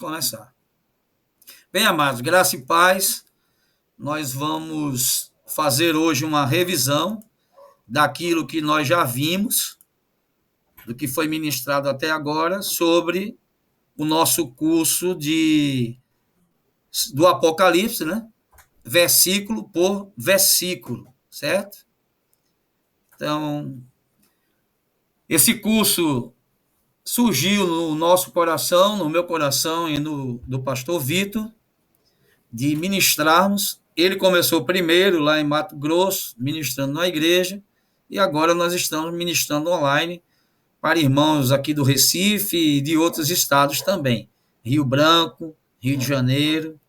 começar. Bem, amados, graça e paz, nós vamos fazer hoje uma revisão daquilo que nós já vimos, do que foi ministrado até agora, sobre o nosso curso do Apocalipse, né? Versículo por versículo, certo? Então, esse curso surgiu no nosso coração, no meu coração e do pastor Vitor, de ministrarmos. Ele começou primeiro lá em Mato Grosso, ministrando na igreja, e agora nós estamos ministrando online para irmãos aqui do Recife e de outros estados também. Rio Branco, Rio de Janeiro.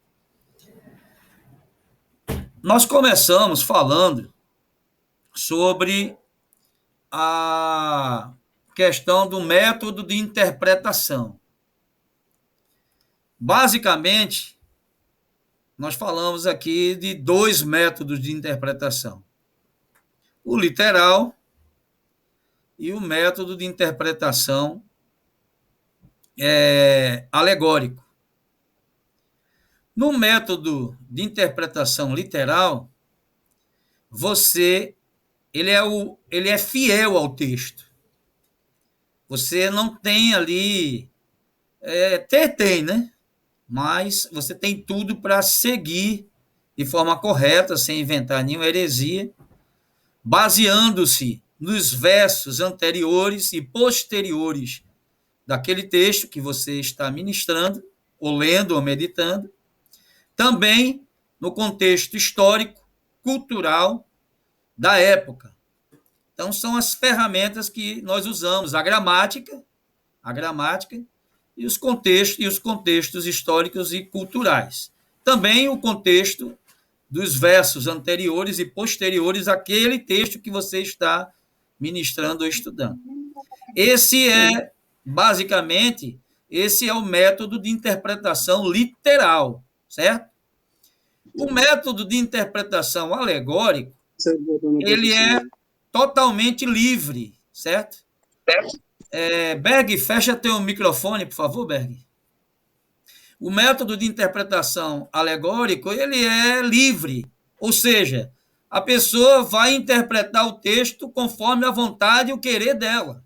Nós começamos falando sobre a questão do método de interpretação. Basicamente, nós falamos aqui de dois métodos de interpretação: o literal e o método de interpretação alegórico. No método de interpretação literal, ele é fiel ao texto. Você não tem ali, tem, né? Mas você tem tudo para seguir de forma correta, sem inventar nenhuma heresia, baseando-se nos versos anteriores e posteriores daquele texto que você está ministrando, ou lendo, ou meditando, também no contexto histórico, cultural da época. Então, são as ferramentas que nós usamos, a gramática e os contextos históricos e culturais. Também o contexto dos versos anteriores e posteriores àquele texto que você está ministrando ou estudando. Basicamente, esse é o método de interpretação literal, certo? O método de interpretação alegórico, ele é totalmente livre, certo? Berg, fecha teu microfone, por favor, Berg. O método de interpretação alegórico, ele é livre, ou seja, a pessoa vai interpretar o texto conforme a vontade e o querer dela.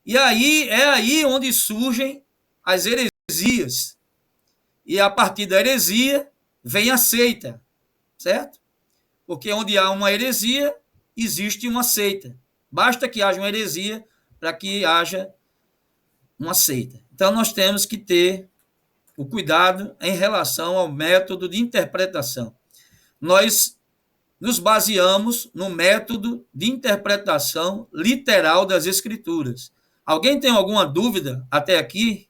E aí é aí onde surgem as heresias. E a partir da heresia vem a seita, certo? Porque onde há uma heresia, existe uma seita. Basta que haja uma heresia para que haja uma seita. Então, nós temos que ter o cuidado em relação ao método de interpretação. Nós nos baseamos no método de interpretação literal das Escrituras. Alguém tem alguma dúvida até aqui?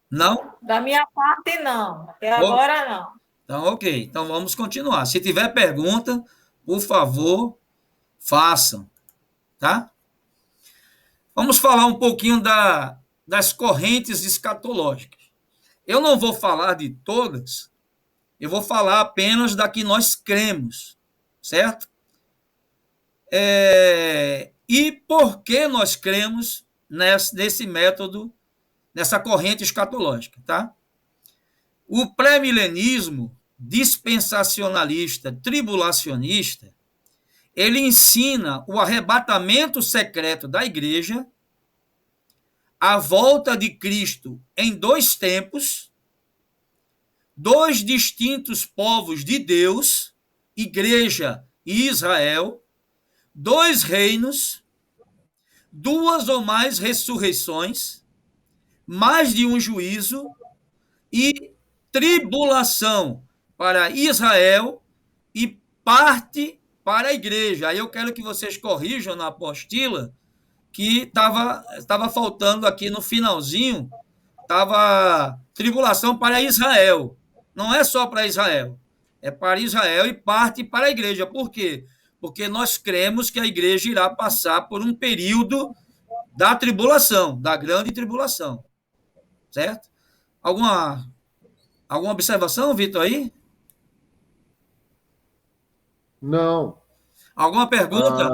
Não? Da minha parte, não. Até agora, não. Então, ok. Então, vamos continuar. Se tiver pergunta, por favor, façam, tá? Vamos falar um pouquinho das correntes escatológicas. Eu não vou falar de todas, eu vou falar apenas da que nós cremos, certo? E por que nós cremos nesse método, nessa corrente escatológica, tá? O pré-milenismo dispensacionalista, tribulacionista, ele ensina o arrebatamento secreto da igreja, a volta de Cristo em dois tempos, dois distintos povos de Deus, igreja e Israel, dois reinos, duas ou mais ressurreições, mais de um juízo e tribulação para Israel e parte para a igreja. Aí eu quero que vocês corrijam na apostila que estava faltando aqui no finalzinho, estava tribulação para Israel. Não é só para Israel, é para Israel e parte para a igreja. Por quê? Porque nós cremos que a igreja irá passar por um período da tribulação, da grande tribulação. Certo? Alguma observação, Vitor, aí? Não. Alguma pergunta?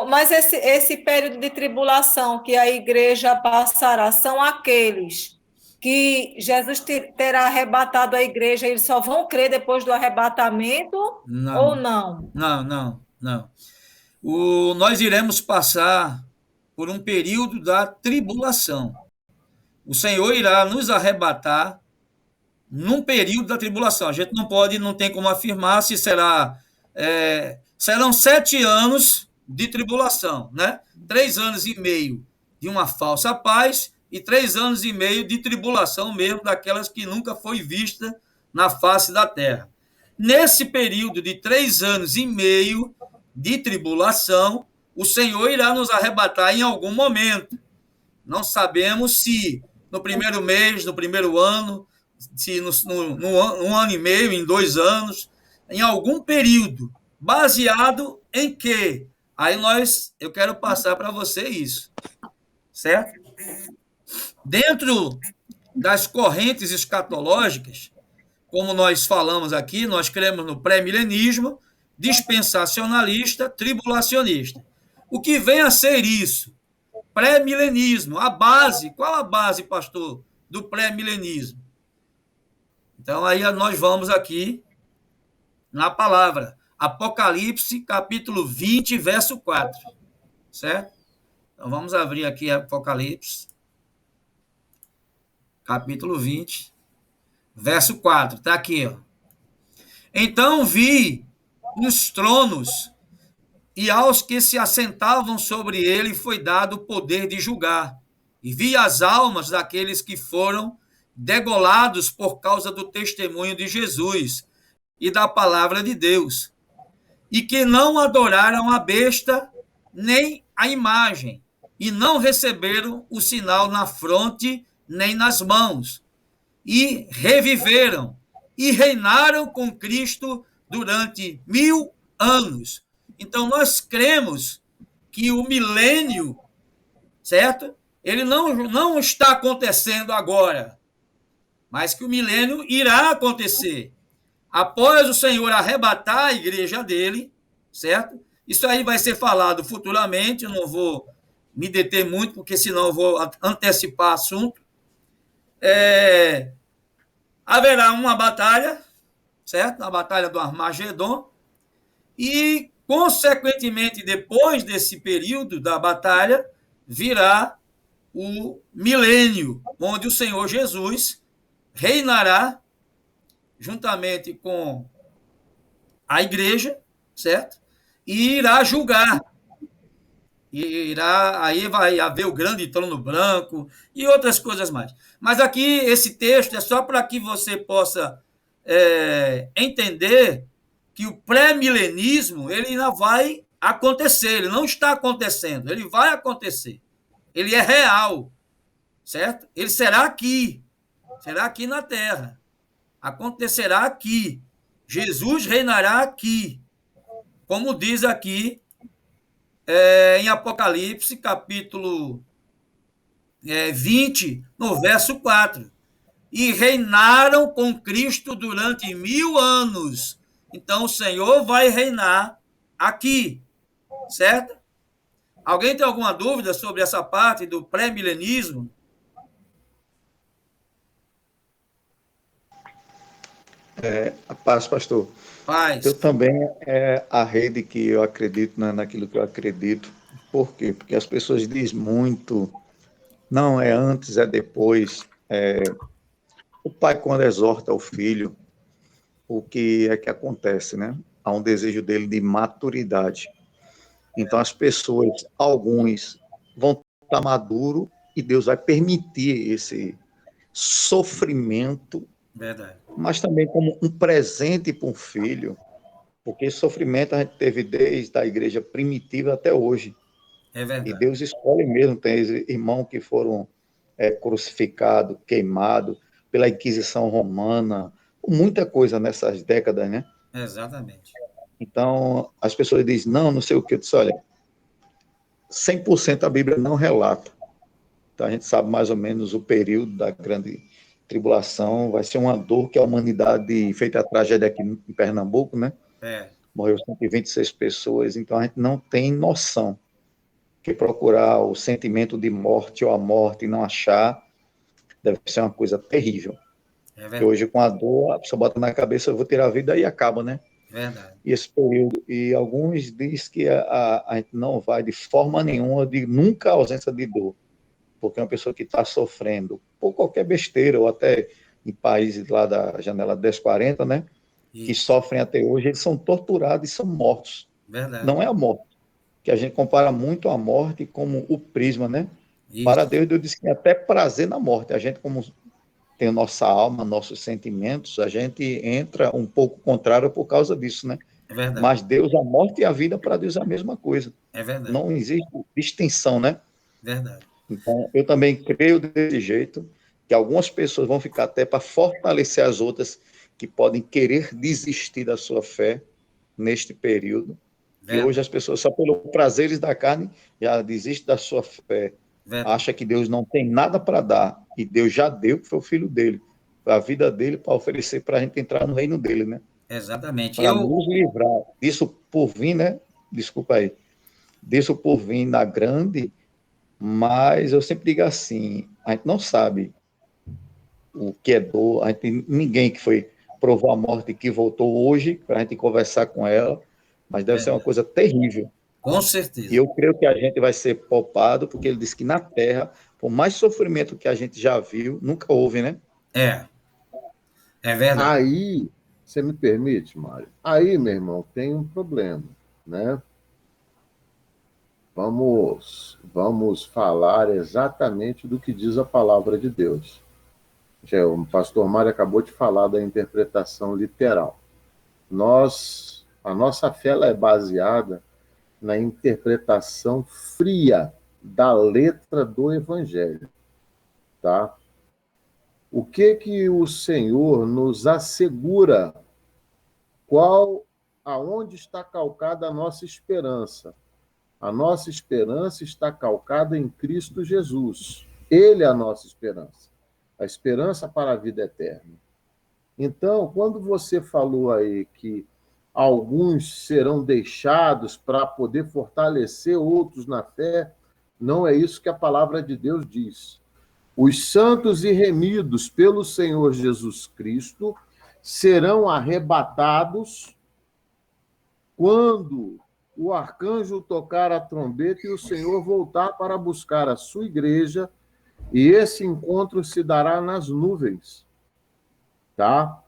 Mas esse período de tribulação que a igreja passará são aqueles que Jesus terá arrebatado a igreja, eles só vão crer depois do arrebatamento ou Não, não? não. Nós iremos passar por um período da tribulação. O Senhor irá nos arrebatar num período da tribulação. A gente não tem como afirmar se serão 7 anos de tribulação, né? 3 anos e meio de uma falsa paz e 3 anos e meio de tribulação mesmo, daquelas que nunca foi vista na face da terra. Nesse período de 3 anos e meio de tribulação, o Senhor irá nos arrebatar em algum momento. Não sabemos se no primeiro mês, no primeiro ano, se no 1 ano e meio, em 2 anos, em algum período, baseado em quê? Eu quero passar para você isso, certo? Dentro das correntes escatológicas, como nós falamos aqui, nós cremos no pré-milenismo, dispensacionalista, tribulacionista. O que vem a ser isso? Pré-milenismo, a base. Qual a base, pastor, do pré-milenismo? Então, aí nós vamos aqui na palavra. Apocalipse, capítulo 20, verso 4. Certo? Então, vamos abrir aqui Apocalipse, capítulo 20, verso 4. Está aqui, ó. Então vi os tronos, e aos que se assentavam sobre ele foi dado o poder de julgar. E vi as almas daqueles que foram degolados por causa do testemunho de Jesus e da palavra de Deus, e que não adoraram a besta nem a imagem, e não receberam o sinal na fronte nem nas mãos, e reviveram e reinaram com Cristo durante 1000 anos. Então, nós cremos que o milênio, certo? Ele não está acontecendo agora, mas que o milênio irá acontecer. Após o Senhor arrebatar a igreja dele, certo? Isso aí vai ser falado futuramente, eu não vou me deter muito, porque senão eu vou antecipar o assunto. Haverá uma batalha, certo? A batalha do Armagedon, e, consequentemente, depois desse período da batalha, virá o milênio, onde o Senhor Jesus reinará juntamente com a igreja, certo? E irá julgar. Aí vai haver o grande trono branco e outras coisas mais. Mas aqui, esse texto é só para que você possa entender que o pré-milenismo ele ainda vai acontecer, ele não está acontecendo, ele vai acontecer. Ele é real, certo? Ele será aqui na Terra. Acontecerá aqui. Jesus reinará aqui. Como diz aqui em Apocalipse, capítulo 20, no verso 4. E reinaram com Cristo durante 1000 anos. Então, o Senhor vai reinar aqui, certo? Alguém tem alguma dúvida sobre essa parte do pré-milenismo? A paz, pastor. Paz. Eu também a rede que eu acredito naquilo que eu acredito. Por quê? Porque as pessoas dizem muito, não é antes, é depois. O pai, quando exorta o filho, o que é que acontece, né? Há um desejo dele de maturidade. Então, as pessoas, alguns, vão estar maduros e Deus vai permitir esse sofrimento. Verdade. Mas também como um presente para um filho, porque esse sofrimento a gente teve desde a igreja primitiva até hoje. É verdade. E Deus escolhe mesmo, tem irmãos que foram crucificados, queimados pela Inquisição Romana, muita coisa nessas décadas, né? Exatamente. Então, as pessoas dizem, não sei o que. Eu disse, olha, 100% a Bíblia não relata. Então, a gente sabe mais ou menos o período da grande tribulação, vai ser uma dor que a humanidade, feita a tragédia aqui em Pernambuco, né? morreu 126 pessoas, então a gente não tem noção que procurar o sentimento de morte ou a morte e não achar deve ser uma coisa terrível. É Porque verdade. hoje, com a dor, a pessoa bota na cabeça, eu vou tirar a vida e acaba, né? Verdade. E esse período, e alguns dizem que a gente não vai de forma nenhuma, de nunca a ausência de dor, porque uma pessoa que está sofrendo por qualquer besteira, ou até em países lá da janela 1040, né, que Isso. sofrem até hoje, eles são torturados e são mortos. Verdade. Não é a morte, que a gente compara muito a morte como o prisma, né? Para Isso. Deus disse que tem até prazer na morte. A gente, como tem a nossa alma, nossos sentimentos, a gente entra um pouco contrário por causa disso, né? É verdade. Mas Deus, a morte e a vida, para Deus é a mesma coisa. É verdade. Não existe distinção, né? Verdade. Então, eu também creio desse jeito, que algumas pessoas vão ficar até para fortalecer as outras que podem querer desistir da sua fé neste período. Que hoje Verdade. as pessoas, só pelo prazeres da carne, já desistem da sua fé. Verdade. Acha que Deus não tem nada para dar. E Deus já deu, que foi o filho dele. A vida dele para oferecer para a gente entrar no reino dele, né? Exatamente. Para nos livrar disso por vir, né? Desculpa aí. Disso por vir na grande, mas eu sempre digo assim, a gente não sabe o que é dor, a gente, ninguém que foi provou a morte que voltou hoje para a gente conversar com ela, mas deve ser uma Verdade. coisa terrível. Com E certeza. eu creio que a gente vai ser poupado, porque ele disse que na Terra, por mais sofrimento que a gente já viu, nunca houve, né? É. É verdade. Aí, você me permite, Mário? Aí, meu irmão, tem um problema, né? Vamos falar exatamente do que diz a palavra de Deus. O pastor Mário acabou de falar da interpretação literal. A nossa fé ela é baseada na interpretação fria da letra do Evangelho, tá? O que o Senhor nos assegura? Aonde está calcada a nossa esperança? A nossa esperança está calcada em Cristo Jesus. Ele é a nossa esperança. A esperança para a vida eterna. Então, quando você falou aí que alguns serão deixados para poder fortalecer outros na fé, não é isso que a palavra de Deus diz. Os santos e remidos pelo Senhor Jesus Cristo serão arrebatados quando o arcanjo tocar a trombeta e o Senhor voltar para buscar a sua igreja, e esse encontro se dará nas nuvens, tá?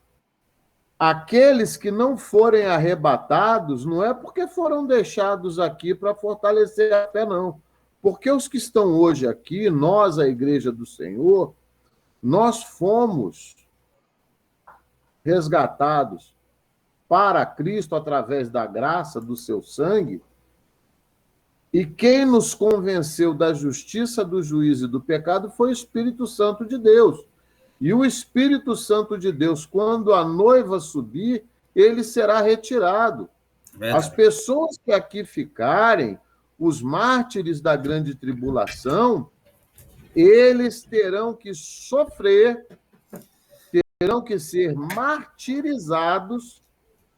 Aqueles que não forem arrebatados, não é porque foram deixados aqui para fortalecer a fé, não. Porque os que estão hoje aqui, nós, a igreja do Senhor, nós fomos resgatados para Cristo através da graça do seu sangue, e quem nos convenceu da justiça, do juízo e do pecado foi o Espírito Santo de Deus. E o Espírito Santo de Deus, quando a noiva subir, ele será retirado. Verdade. As pessoas que aqui ficarem, os mártires da grande tribulação, eles terão que sofrer, terão que ser martirizados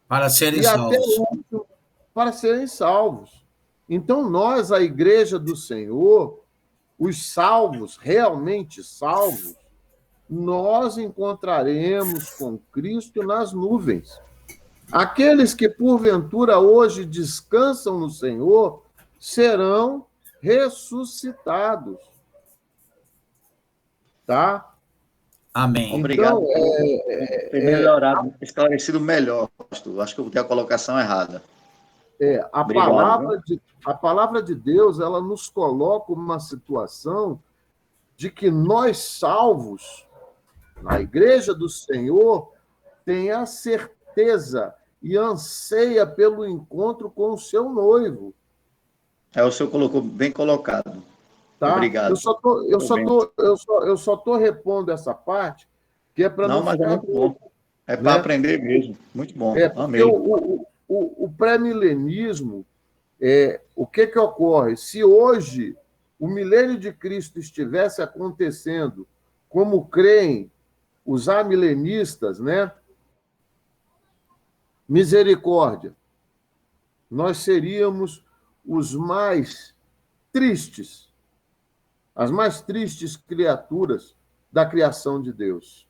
Para serem e até salvos. último para serem salvos. Então, nós, a igreja do Senhor, os salvos, realmente salvos, nós encontraremos com Cristo nas nuvens. Aqueles que, porventura, hoje descansam no Senhor, serão ressuscitados. Tá? Amém. Obrigado Então, por ter melhorado, esclarecido melhor, pastor. Acho que eu botei a colocação errada. a Obrigado, palavra de Deus, ela nos coloca uma situação de que nós, salvos, na igreja do Senhor, tem a certeza e anseia pelo encontro com o seu noivo. O senhor colocou bem colocado. Tá? Obrigado. Eu só tô repondo essa parte, que é para não mas ficar é muito bom. É né? para aprender mesmo. Muito bom. Porque Amei. o pré-milenismo, o que ocorre? Se hoje o milênio de Cristo estivesse acontecendo como creem os amilenistas, né? Misericórdia. nós seríamos os mais tristes, as mais tristes criaturas da criação de Deus.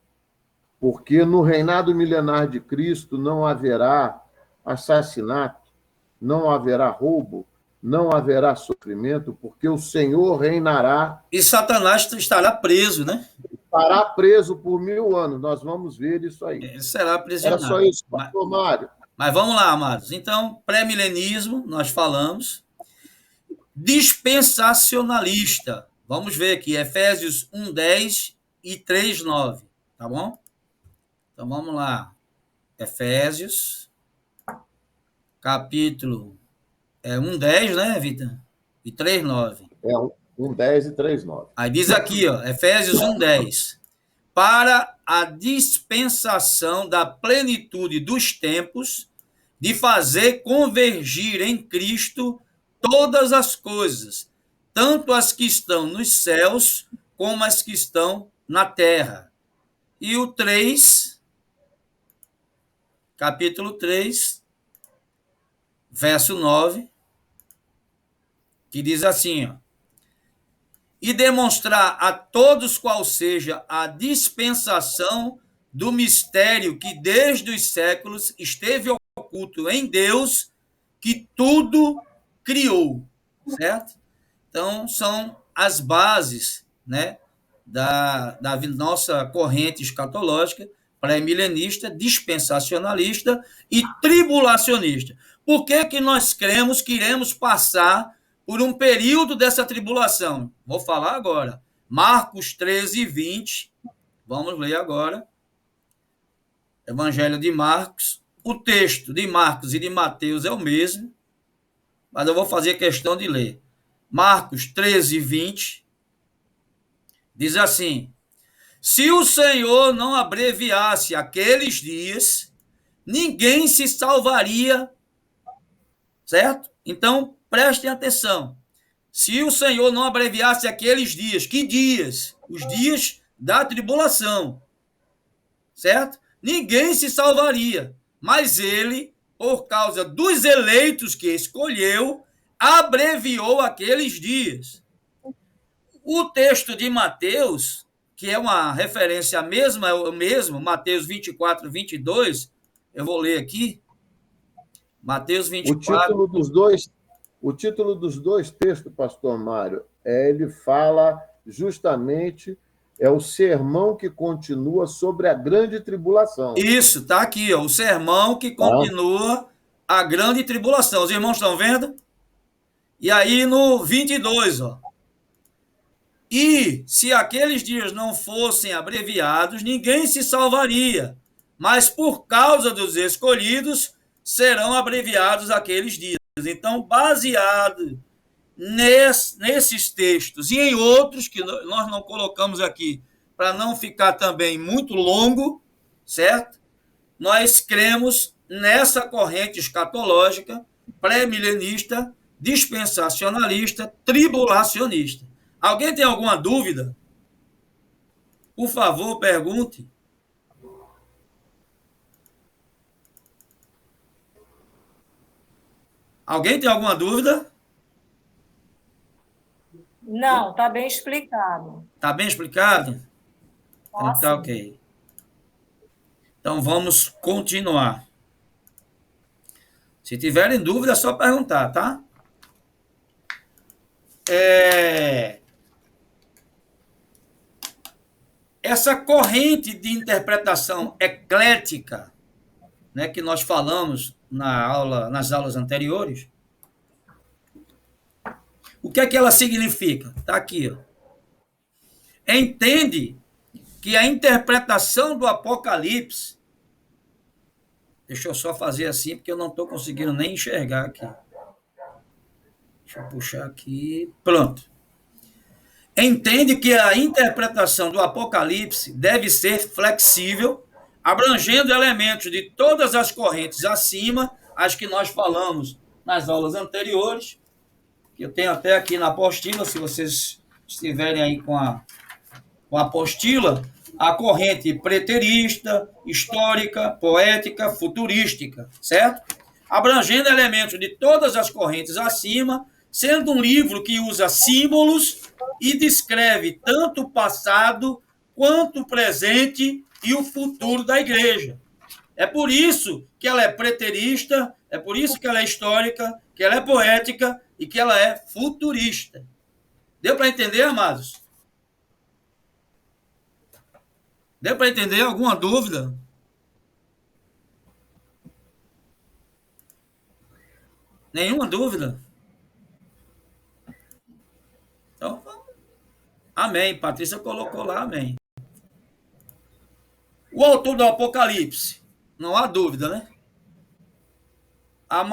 Porque no reinado milenar de Cristo não haverá assassinato, não haverá roubo, não haverá sofrimento, porque o Senhor reinará. E Satanás estará preso, né? Estará preso por 1000 anos. Nós vamos ver isso aí. Ele será aprisionado. Era só isso, pastor Mário. Mas vamos lá, amados. Então, pré-milenismo, nós falamos. Dispensacionalista. Vamos ver aqui, Efésios 1:10 e 3:9. Tá bom? Então, vamos lá. Efésios, capítulo 1:10, né, Vitor? E 3:9. 1:10 e 3:9. Aí diz aqui, ó, Efésios 1:10. Para a dispensação da plenitude dos tempos, de fazer convergir em Cristo todas as coisas, tanto as que estão nos céus, como as que estão na terra. E o 3, capítulo 3, verso 9, que diz assim, ó, e demonstrar a todos qual seja a dispensação do mistério que desde os séculos esteve oculto em Deus, que tudo criou, certo? Então, são as bases, né, da nossa corrente escatológica, pré-milenista, dispensacionalista e tribulacionista. Por que que nós cremos que iremos passar por um período dessa tribulação? Vou falar agora. Marcos 13:20. Vamos ler agora. Evangelho de Marcos. O texto de Marcos e de Mateus é o mesmo, mas eu vou fazer questão de ler. Marcos 13:20. Diz assim: se o Senhor não abreviasse aqueles dias, ninguém se salvaria, certo? Então, prestem atenção. Se o Senhor não abreviasse aqueles dias, que dias? Os dias da tribulação, certo? Ninguém se salvaria, mas ele, por causa dos eleitos que escolheu, abreviou aqueles dias. O texto de Mateus, que é uma referência à mesma, é o mesmo, Mateus 24:22, eu vou ler aqui. Mateus 24. O título dos dois textos, pastor Mário, ele fala justamente, é o sermão que continua sobre a grande tribulação. Isso, está aqui, ó, o sermão que continua a grande tribulação. Os irmãos estão vendo? E aí no 22, ó. E se aqueles dias não fossem abreviados, ninguém se salvaria, mas por causa dos escolhidos, serão abreviados aqueles dias. Então, baseado nesses textos e em outros que nós não colocamos aqui, para não ficar também muito longo, certo? Nós cremos nessa corrente escatológica, pré-milenista, dispensacionalista, tribulacionista. Alguém tem alguma dúvida? Por favor, pergunte. Alguém tem alguma dúvida? Não, está bem explicado. Está bem explicado? Então, tá sim. ok. Então, vamos continuar. Se tiverem dúvida, é só perguntar, tá? Essa corrente de interpretação eclética, né, que nós falamos nas aulas anteriores, o que é que ela significa? Está aqui, ó. Entende que a interpretação do Apocalipse, deixa eu só fazer assim, porque eu não estou conseguindo nem enxergar aqui. Deixa eu puxar aqui. Pronto. Entende que a interpretação do Apocalipse deve ser flexível, abrangendo elementos de todas as correntes acima, as que nós falamos nas aulas anteriores, que eu tenho até aqui na apostila, se vocês estiverem aí com a apostila, a corrente preterista, histórica, poética, futurística, certo? abrangendo elementos de todas as correntes acima, sendo um livro que usa símbolos e descreve tanto o passado quanto o presente e o futuro da igreja. É por isso que ela é preterista, é por isso que ela é histórica, que ela é poética e que ela é futurista. Deu para entender, amados? Deu para entender? Alguma dúvida? Nenhuma dúvida? Então, amém. Patrícia colocou lá, amém. O autor do Apocalipse, não há dúvida, né? A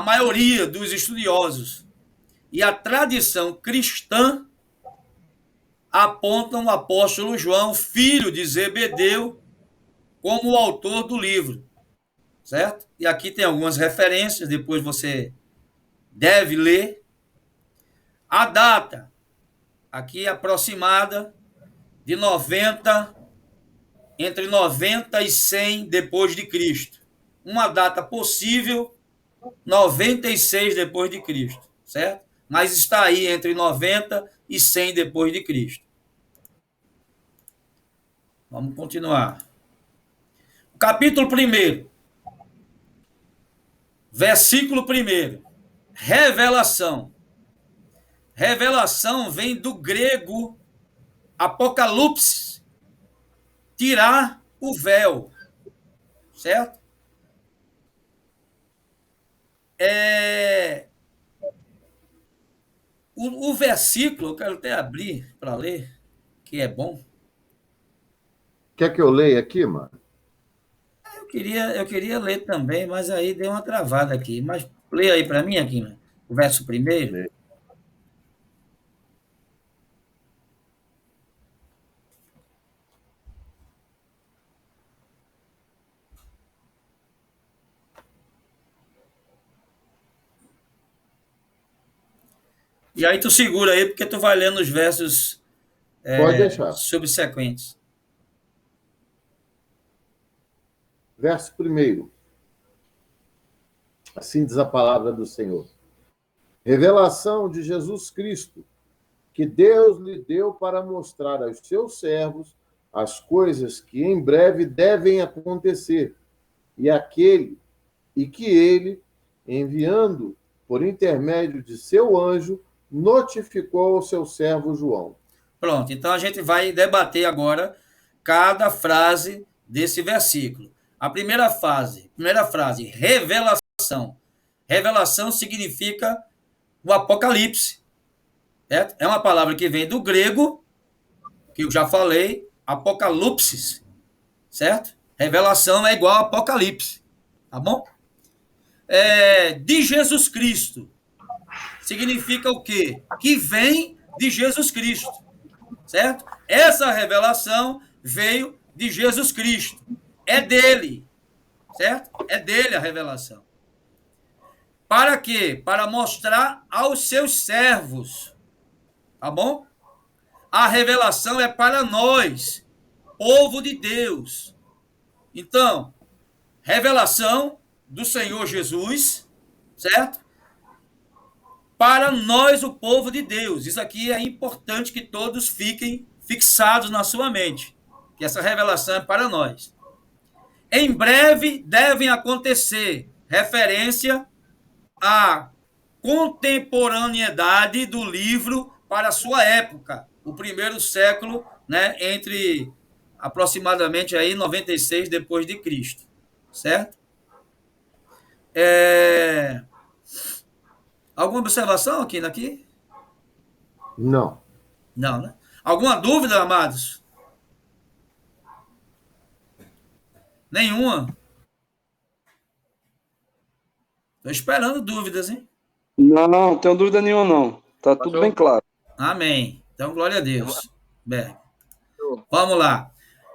maioria dos estudiosos e a tradição cristã apontam o apóstolo João, filho de Zebedeu, como o autor do livro, certo? E aqui tem algumas referências, depois você deve ler. A data, aqui aproximada, de 90, entre 90 e 100 depois de Cristo. Uma data possível, 96 depois de Cristo, certo? Mas está aí entre 90 e 100 depois de Cristo. Vamos continuar. O capítulo 1, versículo 1, revelação. Revelação vem do grego apocalipse, tirar o véu, certo? O versículo, eu quero até abrir para ler, que é bom. Quer que eu leia aqui, mano? Eu queria ler também, mas aí deu uma travada aqui. Mas leia aí para mim aqui, né? O verso 1. E aí tu segura aí, porque tu vai lendo os versos Pode deixar. subsequentes. Verso 1. Assim diz a palavra do Senhor. Revelação de Jesus Cristo, que Deus lhe deu para mostrar aos seus servos as coisas que em breve devem acontecer, e que ele, enviando por intermédio de seu anjo, notificou ao seu servo João. Pronto, então a gente vai debater agora cada frase desse versículo. A primeira frase, revelação. Revelação significa o Apocalipse, certo? É uma palavra que vem do grego, que eu já falei, apocalipsis, certo? Revelação é igual a Apocalipse, tá bom? De Jesus Cristo. Significa o quê? Que vem de Jesus Cristo, certo? Essa revelação veio de Jesus Cristo. É dele, certo? É dele a revelação. Para quê? Para mostrar aos seus servos, tá bom? A revelação é para nós, povo de Deus. Então, revelação do Senhor Jesus, certo? Para nós, o povo de Deus. Isso aqui é importante que todos fiquem fixados na sua mente, que essa revelação é para nós. Em breve devem acontecer, referência à contemporaneidade do livro para a sua época, o primeiro século, né, entre aproximadamente aí 96 depois de Cristo, certo? Alguma observação aqui? Não. Não, né? Alguma dúvida, amados? Nenhuma? Estou esperando dúvidas, hein? Não tenho dúvida nenhuma, não. Tá tudo bem claro. Amém. Então, glória a Deus. Bem, vamos lá.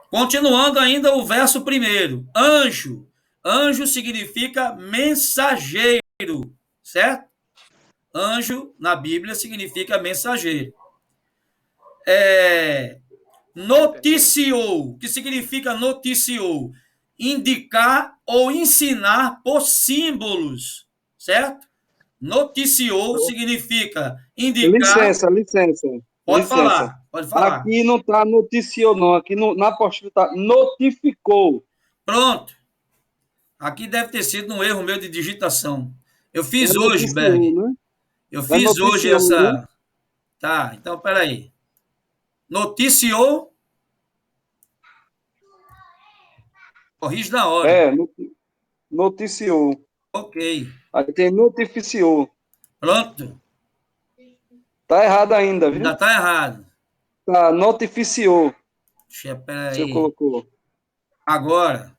Continuando ainda o verso 1. Anjo. Anjo significa mensageiro, certo? Anjo, na Bíblia, significa mensageiro. Noticiou. O que significa noticiou? indicar ou ensinar por símbolos, certo? Noticiou significa indicar. Licença. Pode Licença. falar, pode falar. Aqui não está noticiou, não. Aqui na apostila está notificou. Pronto. Aqui deve ter sido um erro meu de digitação. Eu fiz hoje, Noticiou, Berg. né? Eu fiz hoje noticiou, essa. né? Tá, então peraí. Noticiou. Corrige na hora. Noticiou. Ok. Aí tem notificiou. Pronto. Tá errado ainda, viu? Ainda tá errado. Tá, notificiou. Você Você colocou. Agora.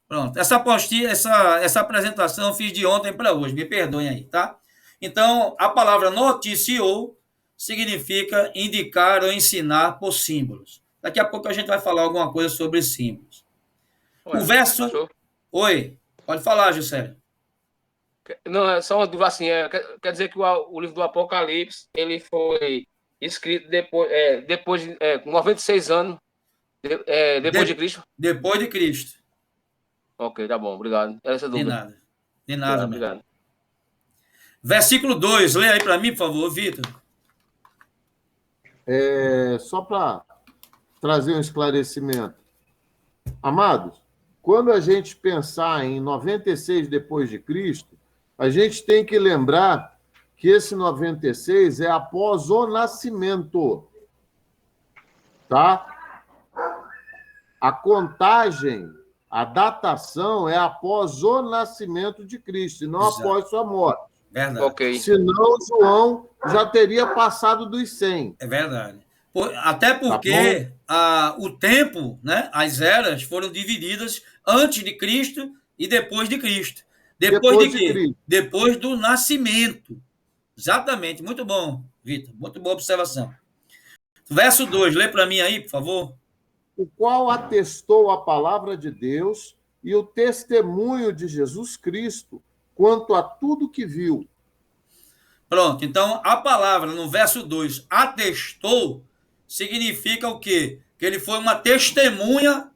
Pronto. Essa apostila, essa apresentação eu fiz de ontem para hoje. Me perdoem aí, tá? Então, a palavra noticiou significa indicar ou ensinar por símbolos. Daqui a pouco a gente vai falar alguma coisa sobre símbolos. O verso... Pastor? Oi, pode falar, Juscelio. Não, é só uma dúvida assim. Quer dizer que o livro do Apocalipse ele foi escrito depois com 96 anos, depois de Cristo? Depois de Cristo. Ok, tá bom, obrigado. Essa De dúvida. nada. De nada, Obrigado. Versículo 2, lê aí para mim, por favor, Vitor. Só para trazer um esclarecimento. Amados, quando a gente pensar em 96 depois de Cristo, a gente tem que lembrar que esse 96 é após o nascimento. Tá? A contagem, a datação é após o nascimento de Cristo, e não Exato. após sua morte. Verdade. Ok. Senão, João já teria passado dos 100. É verdade. Até porque o tempo, né, as eras foram divididas antes de Cristo e depois de Cristo. Depois de quê? Cristo. Depois do nascimento. Exatamente. Muito bom, Vitor. Muito boa observação. Verso 2, lê para mim aí, por favor. O qual atestou a palavra de Deus e o testemunho de Jesus Cristo quanto a tudo que viu. Pronto, então a palavra no verso 2, atestou, significa o quê? Que ele foi uma testemunha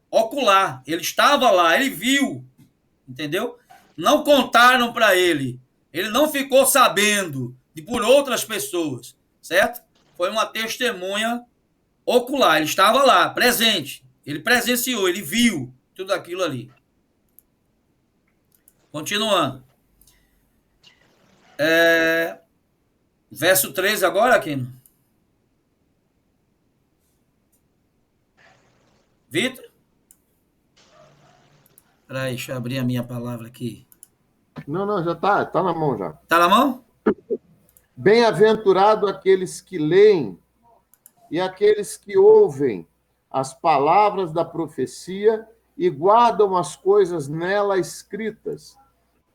ocular. Ele estava lá, ele viu, entendeu? Não contaram para ele, ele não ficou sabendo por outras pessoas, certo? Foi uma testemunha ocular, ele estava lá, presente, ele presenciou, ele viu tudo aquilo ali. Continuando. Verso 3 agora, aqui. Vitor? Peraí, deixa eu abrir a minha palavra aqui. Não, já tá na mão já. Tá na mão? Bem-aventurado aqueles que leem e aqueles que ouvem as palavras da profecia e guardam as coisas nela escritas,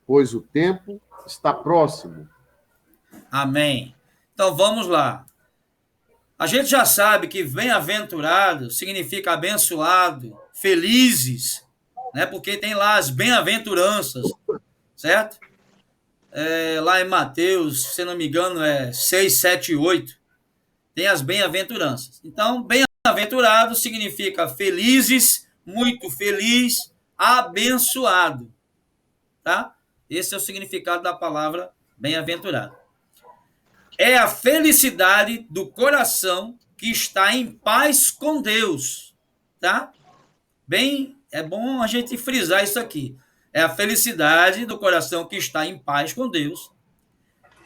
pois o tempo está próximo. Amém. Então vamos lá. A gente já sabe que bem-aventurado significa abençoado, felizes, né? Porque tem lá as bem-aventuranças, certo? Lá em Mateus, se não me engano, 6, 7 e 8, tem as bem-aventuranças. Então, bem-aventurado significa felizes, muito feliz, abençoado, tá? Esse é o significado da palavra bem-aventurado. É a felicidade do coração que está em paz com Deus, tá? Bem, é bom a gente frisar isso aqui. É a felicidade do coração que está em paz com Deus.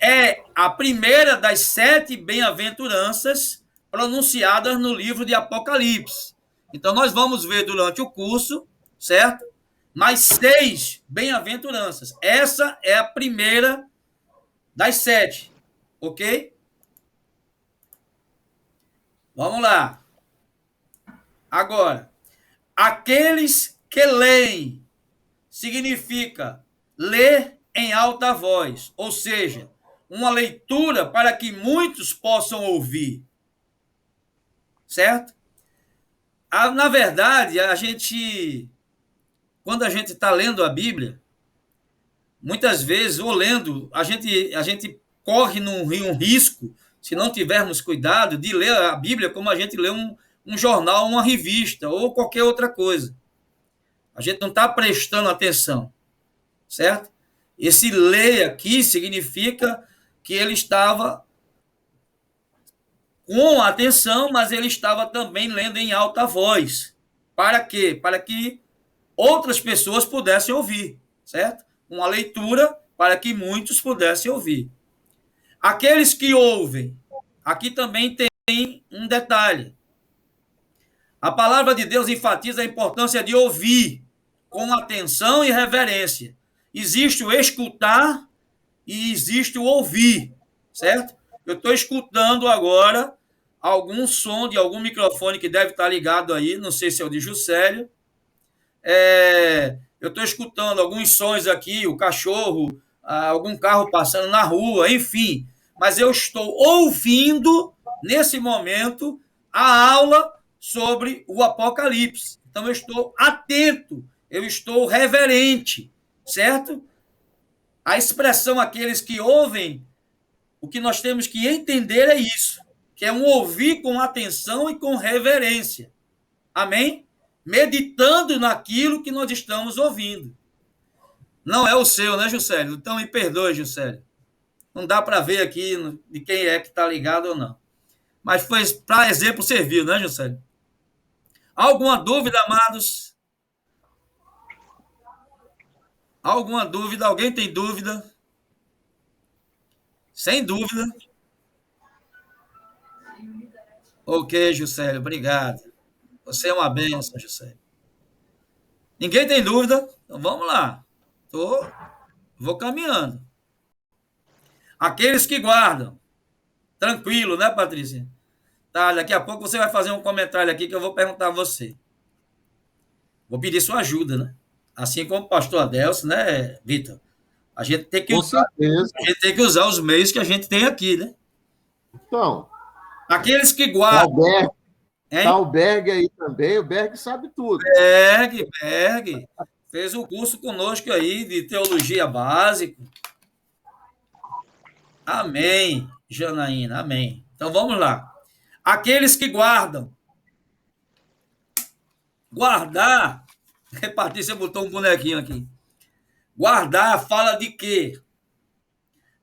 É a primeira das 7 bem-aventuranças pronunciadas no livro de Apocalipse. Então, nós vamos ver durante o curso, certo? Mais 6 bem-aventuranças. Essa é a primeira das 7. Ok? Vamos lá. Agora, aqueles que leem significa ler em alta voz, ou seja, uma leitura para que muitos possam ouvir. Certo? Na verdade, quando a gente está lendo a Bíblia, muitas vezes, ou lendo, a gente corre um risco, se não tivermos cuidado, de ler a Bíblia como a gente lê um um jornal, uma revista ou qualquer outra coisa. A gente não está prestando atenção, certo? Esse ler aqui significa que ele estava com atenção, mas ele estava também lendo em alta voz. Para quê? Para que outras pessoas pudessem ouvir, certo? Uma leitura para que muitos pudessem ouvir. Aqueles que ouvem, aqui também tem um detalhe. A palavra de Deus enfatiza a importância de ouvir com atenção e reverência. Existe o escutar e existe o ouvir, certo? Eu estou escutando agora algum som de algum microfone que deve estar ligado aí, não sei se é o de Juscelio. Eu estou escutando alguns sons aqui, o cachorro, algum carro passando na rua, enfim. Mas eu estou ouvindo, nesse momento, a aula sobre o Apocalipse. Então, eu estou atento, eu estou reverente, certo? A expressão aqueles que ouvem, o que nós temos que entender é isso, que é um ouvir com atenção e com reverência. Amém? Meditando naquilo que nós estamos ouvindo. Não é o seu, né, Juscelio? Então, me perdoe, Juscelio. Não dá para ver aqui de quem é que está ligado ou não. Mas foi para exemplo serviu, né, Juscelio? Alguma dúvida, amados? Alguma dúvida? Alguém tem dúvida? Sem dúvida. Ok, Juscelio, obrigado. Você é uma bênção, Juscelio. Ninguém tem dúvida? Então vamos lá. Vou caminhando. Aqueles que guardam. Tranquilo, né, Patrícia? Tá, daqui a pouco você vai fazer um comentário aqui que eu vou perguntar a você. Vou pedir sua ajuda, né? Assim como o pastor Adelso, né, Vitor? A gente tem que usar os meios que a gente tem aqui, né? Então, aqueles que guardam. Tá o Berg aí também, o Berg sabe tudo. Berg. Fez um curso conosco aí de teologia básica. Amém, Janaína, amém. Então vamos lá. Aqueles que guardam. Guardar. Patrícia botou um bonequinho aqui. Guardar fala de quê?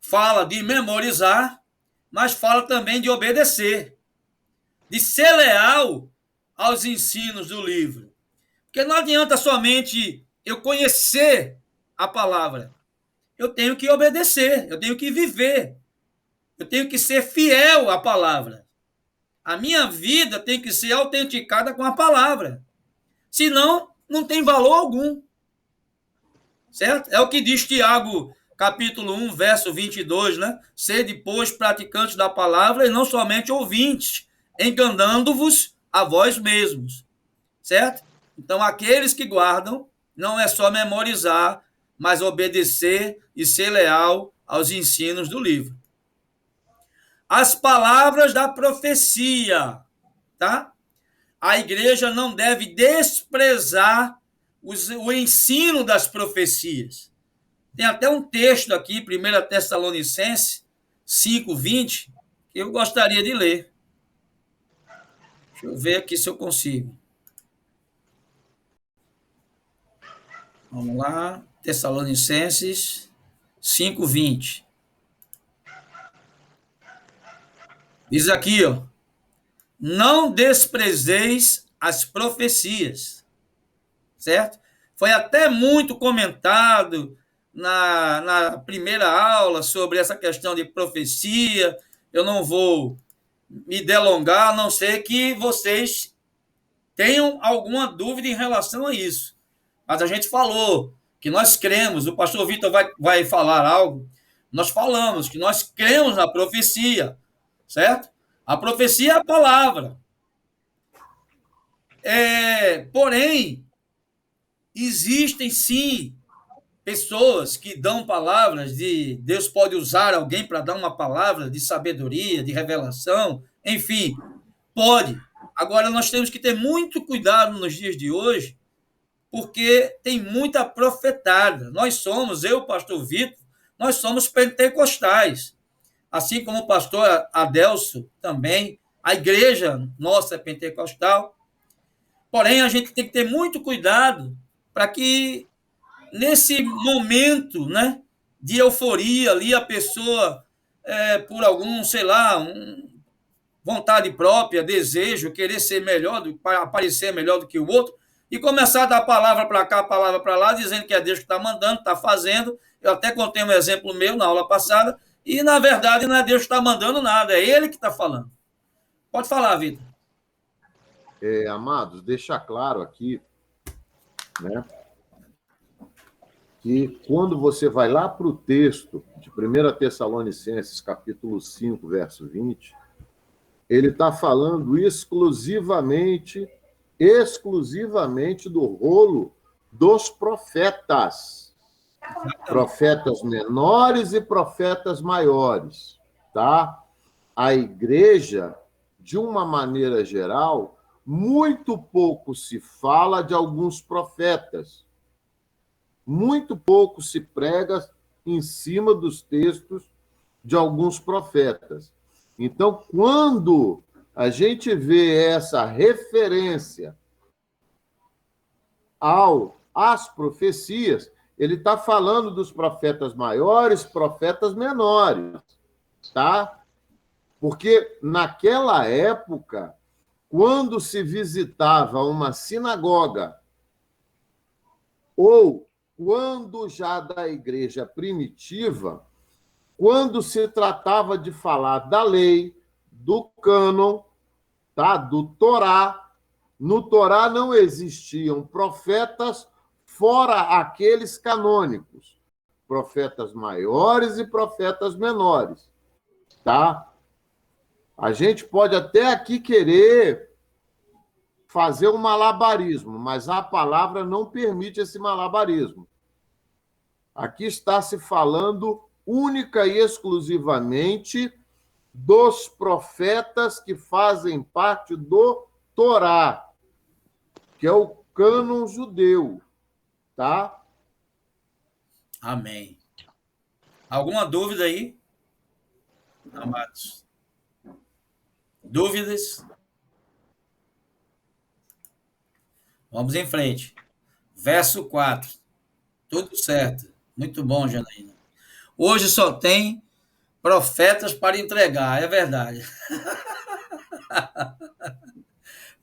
Fala de memorizar, mas fala também de obedecer. De ser leal aos ensinos do livro. Porque não adianta somente eu conhecer a palavra. Eu tenho que obedecer, eu tenho que viver. Eu tenho que ser fiel à palavra. A minha vida tem que ser autenticada com a palavra. Senão, não tem valor algum. Certo? É o que diz Tiago, capítulo 1, verso 22, né? Sede, pois, praticantes da palavra e não somente ouvintes, enganando-vos a vós mesmos. Certo? Então, aqueles que guardam, não é só memorizar, mas obedecer e ser leal aos ensinos do livro. As palavras da profecia, tá? A igreja não deve desprezar o ensino das profecias. Tem até um texto aqui, 1 Tessalonicenses 5:20, que eu gostaria de ler. Deixa eu ver aqui se eu consigo. Vamos lá, Tessalonicenses 5:20. Diz aqui, ó, não desprezeis as profecias, certo? Foi até muito comentado na primeira aula sobre essa questão de profecia. Eu não vou me delongar, a não ser que vocês tenham alguma dúvida em relação a isso. Mas a gente falou que nós cremos, o pastor Vitor vai falar algo, nós falamos que nós cremos na profecia, certo? A profecia é a palavra. Porém, existem sim pessoas que dão palavras de Deus pode usar alguém para dar uma palavra de sabedoria, de revelação, enfim, pode. Agora, nós temos que ter muito cuidado nos dias de hoje, porque tem muita profetada. Nós somos, eu, pastor Vitor, nós somos pentecostais. Assim como o pastor Adelso também, A igreja nossa é pentecostal, porém a gente tem que ter muito cuidado para que nesse momento, né, de euforia ali, a pessoa, por algum, sei lá, vontade própria, desejo, querer ser melhor, para aparecer melhor do que o outro, e começar a dar palavra para cá, palavra para lá, dizendo que é Deus que está mandando, está fazendo. Eu até contei um exemplo meu na aula passada, e na verdade não é Deus que está mandando nada, é Ele que está falando. Pode falar, Vitor. Amados, deixar claro aqui, né, que quando você vai lá para o texto de 1 Tessalonicenses, capítulo 5, verso 20, ele está falando exclusivamente do rolo dos profetas. Profetas menores e profetas maiores, tá? A igreja, de uma maneira geral, muito pouco se fala de alguns profetas. Muito pouco se prega em cima dos textos de alguns profetas. Então, quando a gente vê essa referência às profecias, ele está falando dos profetas maiores, profetas menores, tá? Porque naquela época, quando se visitava uma sinagoga, ou quando já da igreja primitiva, quando se tratava de falar da lei, do cânon, tá? Do Torá, no Torá não existiam profetas fora aqueles canônicos, profetas maiores e profetas menores, tá? A gente pode até aqui querer fazer um malabarismo, mas a palavra não permite esse malabarismo. Aqui está se falando única e exclusivamente dos profetas que fazem parte do Torá, que é o cânon judeu, tá? Amém. Alguma dúvida aí, amados? Dúvidas? Vamos em frente. Verso 4. Tudo certo. Muito bom, Janaína. Hoje só tem profetas para entregar, é verdade.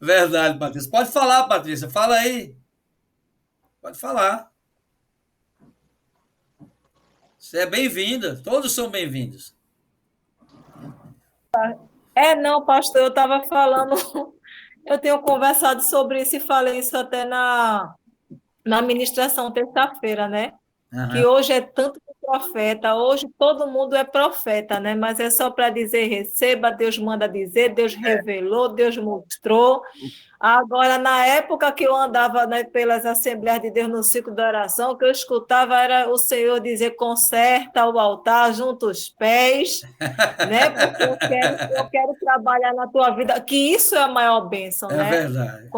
Verdade, Patrícia. Pode falar, Patrícia. Fala aí. Pode falar. Você é bem-vinda. Todos são bem-vindos. Não, pastor, eu estava falando, eu tenho conversado sobre isso e falei isso até na ministração terça-feira, né? Que hoje é tanto profeta, hoje todo mundo é profeta, né? Mas é só para dizer, receba, Deus manda dizer, Deus revelou, Deus mostrou. Agora, na época que eu andava, né, pelas Assembleias de Deus no ciclo da oração, o que eu escutava era o Senhor dizer, conserta o altar, junta os pés, né? Porque eu quero trabalhar na tua vida, que isso é a maior bênção, né? É verdade.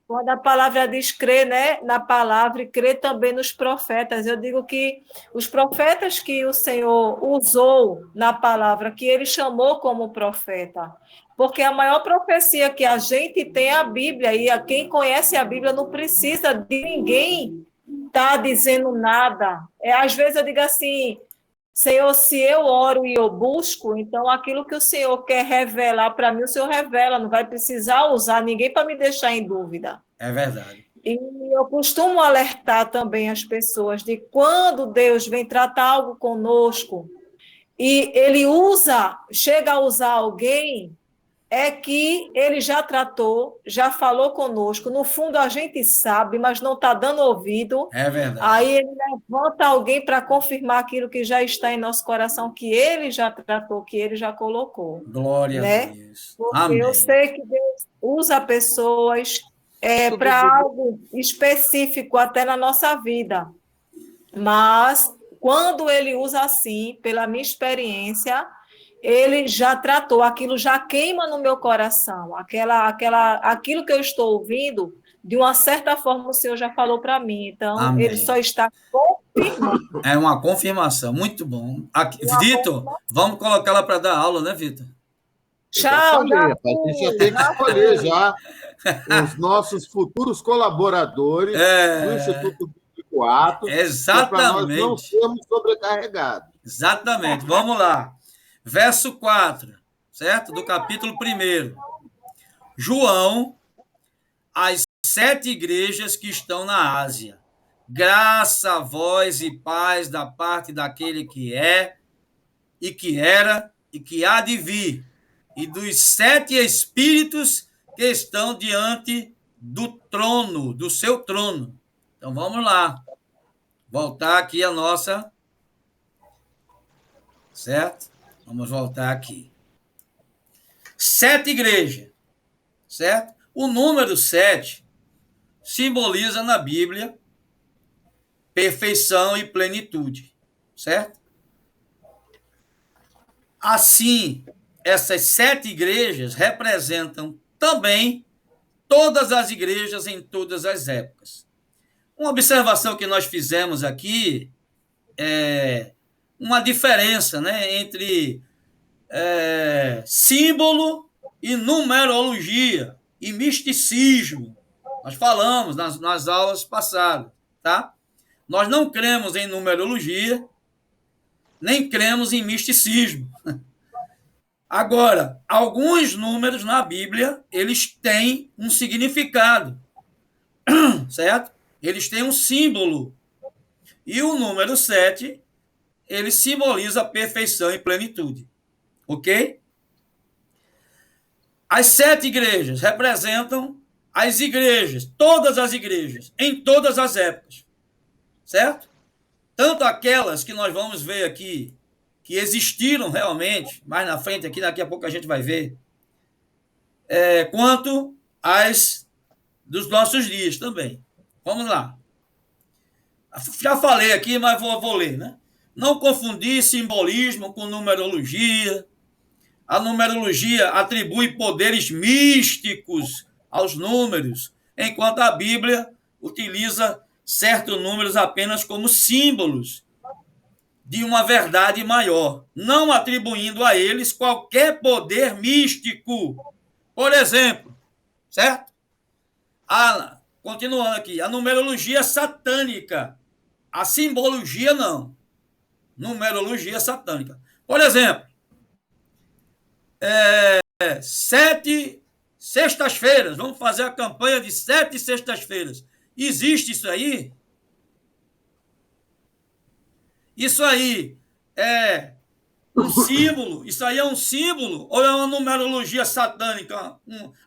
Quando a palavra diz crer, né, na palavra e crer também nos profetas, eu digo que os profetas que o Senhor usou na palavra, que ele chamou como profeta, porque a maior profecia que a gente tem é a Bíblia, e quem conhece a Bíblia não precisa de ninguém estar dizendo nada. Às vezes eu digo assim, Senhor, se eu oro e eu busco, então aquilo que o Senhor quer revelar para mim, o Senhor revela, não vai precisar usar ninguém para me deixar em dúvida. É verdade. E eu costumo alertar também as pessoas de quando Deus vem tratar algo conosco e ele chega a usar alguém, é que ele já tratou, já falou conosco. No fundo, a gente sabe, mas não está dando ouvido. É verdade. Aí ele levanta alguém para confirmar aquilo que já está em nosso coração, que ele já tratou, que ele já colocou. Glória né? a Deus. Porque Amém. eu sei que Deus usa pessoas para algo específico até na nossa vida. Mas, quando ele usa assim, pela minha experiência, ele já tratou, aquilo já queima no meu coração, aquilo que eu estou ouvindo, de uma certa forma o Senhor já falou para mim, então Amém. ele só está confirmando. É uma confirmação, muito bom. Vitor, vamos colocá-la para dar aula, né, Vitor? Tchau, Já falei, rapaz, a gente já tem que escolher já os nossos futuros colaboradores do Instituto Bíblico Atos, para nós não exatamente. sermos sobrecarregados. Exatamente. Vamos lá. Verso 4, certo? Do capítulo 1. João, as 7 igrejas que estão na Ásia. Graça, voz e paz da parte daquele que é, e que era, e que há de vir, e dos 7 espíritos que estão diante do trono, do seu trono. Então vamos lá. Voltar aqui a nossa. Certo? Vamos voltar aqui. 7 igrejas. Certo? O número 7 simboliza na Bíblia perfeição e plenitude, certo? Assim, essas 7 igrejas representam também todas as igrejas em todas as épocas. Uma observação que nós fizemos aqui é uma diferença, né, entre símbolo e numerologia e misticismo. Nós falamos nas aulas passadas, tá? Nós não cremos em numerologia, nem cremos em misticismo. Agora, alguns números na Bíblia, eles têm um significado, certo? Eles têm um símbolo. E o número 7, ele simboliza perfeição e plenitude. Ok? As 7 igrejas representam as igrejas, todas as igrejas, em todas as épocas. Certo? Tanto aquelas que nós vamos ver aqui, que existiram realmente, mais na frente aqui, daqui a pouco a gente vai ver, quanto as dos nossos dias também. Vamos lá. Já falei aqui, mas vou ler, né? Não confundir simbolismo com numerologia. A numerologia atribui poderes místicos aos números, enquanto a Bíblia utiliza certos números apenas como símbolos de uma verdade maior, não atribuindo a eles qualquer poder místico. Por exemplo, certo? Continuando aqui, a numerologia satânica, a simbologia não. Numerologia satânica. Por exemplo, 7 sextas-feiras, vamos fazer a campanha de 7 sextas-feiras. Existe isso aí? Isso aí é um símbolo? Isso aí é um símbolo? Ou é uma numerologia satânica?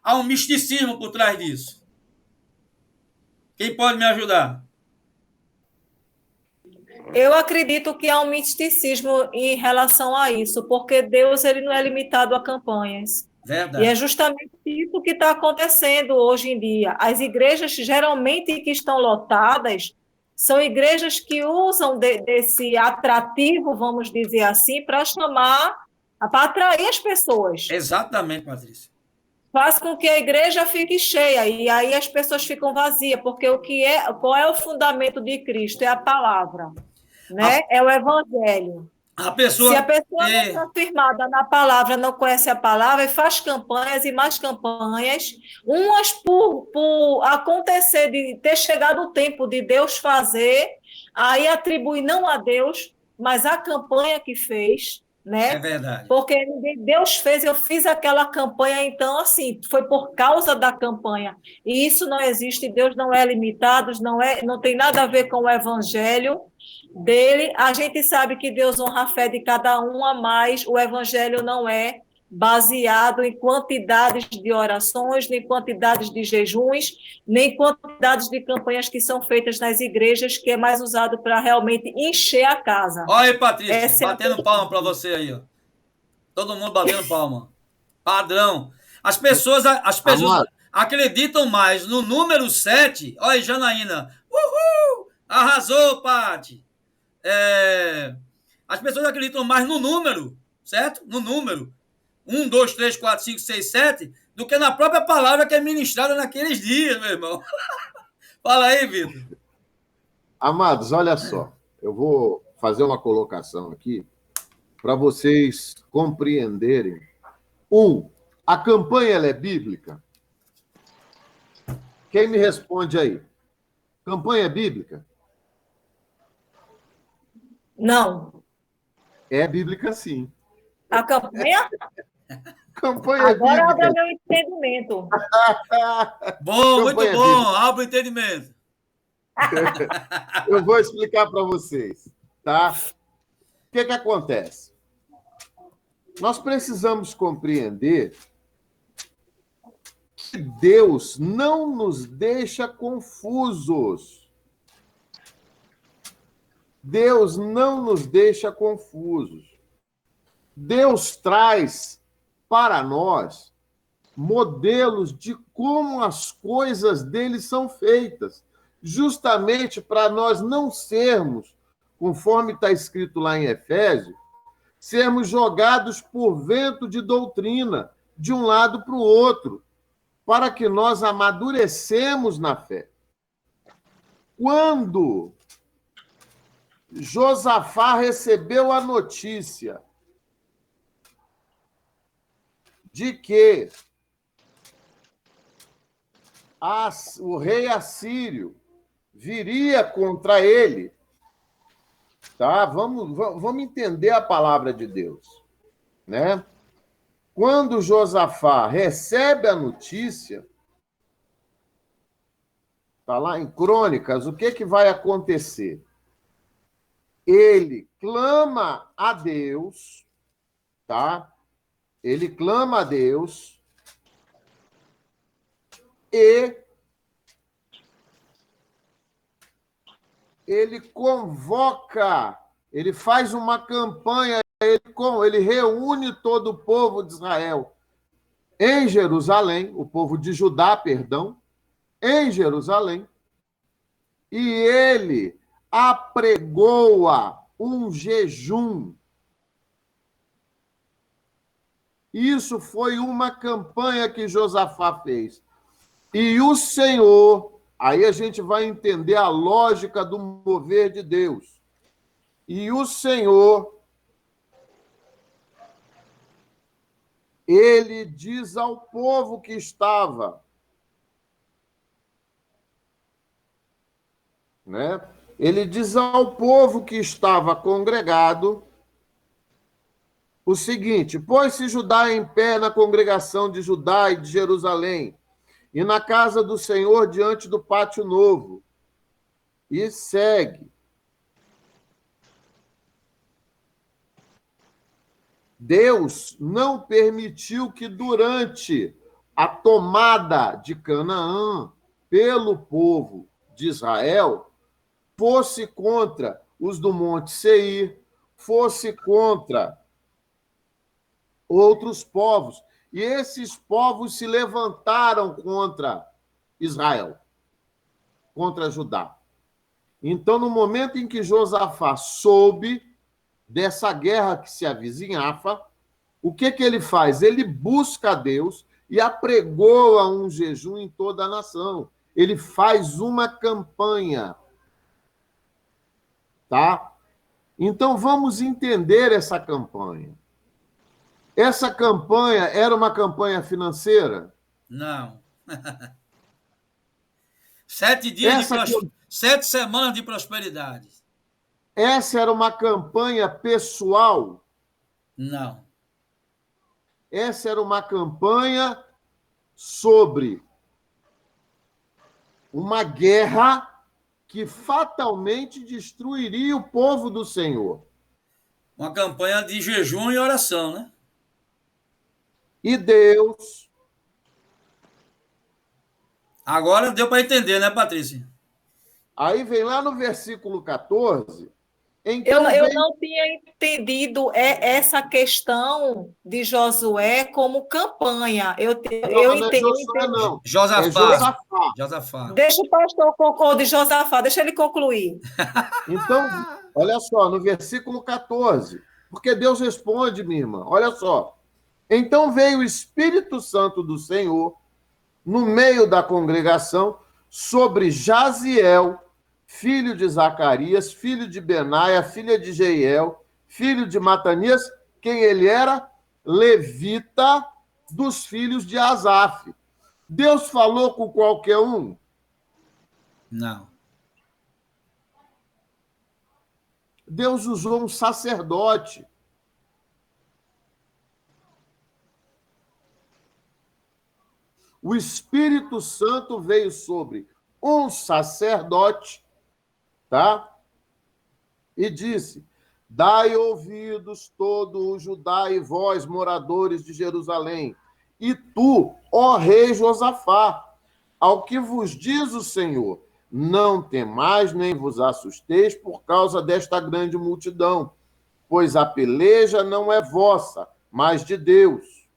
Há um misticismo por trás disso? Quem pode me ajudar? Eu acredito que há um misticismo em relação a isso, porque Deus ele não é limitado a campanhas. Verdade. E é justamente isso que está acontecendo hoje em dia. As igrejas, geralmente, que estão lotadas, são igrejas que usam desse atrativo, vamos dizer assim, para atrair as pessoas. Exatamente, Patrícia. Faz com que a igreja fique cheia, e aí as pessoas ficam vazias, porque qual é o fundamento de Cristo? É a palavra, né? É o evangelho. A pessoa, se a pessoa não está firmada na palavra, não conhece a palavra, e faz campanhas e mais campanhas, umas por acontecer de ter chegado o tempo de Deus fazer, aí atribui não a Deus, mas a campanha que fez, né? É verdade. Porque Deus fez, eu fiz aquela campanha, então, assim, foi por causa da campanha. E isso não existe, Deus não é limitado, não tem nada a ver com o evangelho dele. A gente sabe que Deus honra a fé de cada uma, mas o evangelho não é baseado em quantidades de orações, nem quantidades de jejuns, nem quantidades de campanhas que são feitas nas igrejas, que é mais usado para realmente encher a casa. Olha aí, Patrícia, batendo palma para você aí, ó. Todo mundo batendo palma. Padrão. As pessoas acreditam mais no número 7. Olha aí, Janaína. Uhul! Arrasou, Pati. As pessoas acreditam mais no número, certo? No número. 1, 2, 3, 4, 5, 6, 7, do que na própria palavra que é ministrada naqueles dias, meu irmão. Fala aí, Vitor. Amados, olha só. Eu vou fazer uma colocação aqui para vocês compreenderem. A campanha ela é bíblica? Quem me responde aí? Campanha é bíblica? Não. É bíblica, sim. A campanha? Campanha é Agora bíblica. abre meu entendimento. Bom, muito Campanha bom. bíblica. Abra o entendimento. Eu vou explicar para vocês, tá? O que acontece? Nós precisamos compreender que Deus não nos deixa confusos. Deus não nos deixa confusos. Deus traz para nós modelos de como as coisas dele são feitas, justamente para nós não sermos, conforme está escrito lá em Efésios, sermos jogados por vento de doutrina de um lado para o outro, para que nós amadurecemos na fé. Quando Josafá recebeu a notícia de que o rei assírio viria contra ele, tá? Vamos entender a palavra de Deus, né? Quando Josafá recebe a notícia, tá lá em Crônicas, o que vai acontecer? Ele clama a Deus, tá? Ele clama a Deus e ele convoca, ele faz uma campanha, ele reúne todo o povo de Israel em Jerusalém, o povo de Judá, perdão, em Jerusalém, e ele apregoa um jejum. Isso foi uma campanha que Josafá fez. E o Senhor, aí a gente vai entender a lógica do mover de Deus. E o Senhor, ele diz ao povo que estava, né? Ele diz ao povo que estava congregado o seguinte: pôs-se Judá em pé na congregação de Judá e de Jerusalém, e na casa do Senhor diante do pátio novo. E segue. Deus não permitiu que durante a tomada de Canaã pelo povo de Israel fosse contra os do Monte Seir, fosse contra outros povos. E esses povos se levantaram contra Israel, contra Judá. Então, no momento em que Josafá soube dessa guerra que se avizinhava, o que ele faz? Ele busca a Deus e apregoa um jejum em toda a nação. Ele faz uma campanha. Tá? Então, vamos entender essa campanha. Essa campanha era uma campanha financeira? Não. 7 dias de 7 semanas de prosperidade. Essa era uma campanha pessoal? Não. Essa era uma campanha sobre uma guerra que fatalmente destruiria o povo do Senhor. Uma campanha de jejum e oração, né? E Deus... Agora deu para entender, né, Patrícia? Aí vem lá no versículo 14... Então, eu não tinha entendido essa questão de Josué como campanha. Eu entendi. Não. Josafá. Josafá. Deixa o pastor concordar de Josafá, deixa ele concluir. Então, olha só, no versículo 14, porque Deus responde, minha irmã, olha só. Então veio o Espírito Santo do Senhor no meio da congregação sobre Jaziel, filho de Zacarias, filho de Benaia, filha de Jeiel, filho de Matanias, quem ele era? Levita, dos filhos de Asaf. Deus falou com qualquer um? Não. Deus usou um sacerdote. O Espírito Santo veio sobre um sacerdote, tá? E disse: dai ouvidos todo o Judá e vós, moradores de Jerusalém, e tu, ó rei Josafá, ao que vos diz o Senhor, não temais nem vos assusteis por causa desta grande multidão, pois a peleja não é vossa, mas de Deus.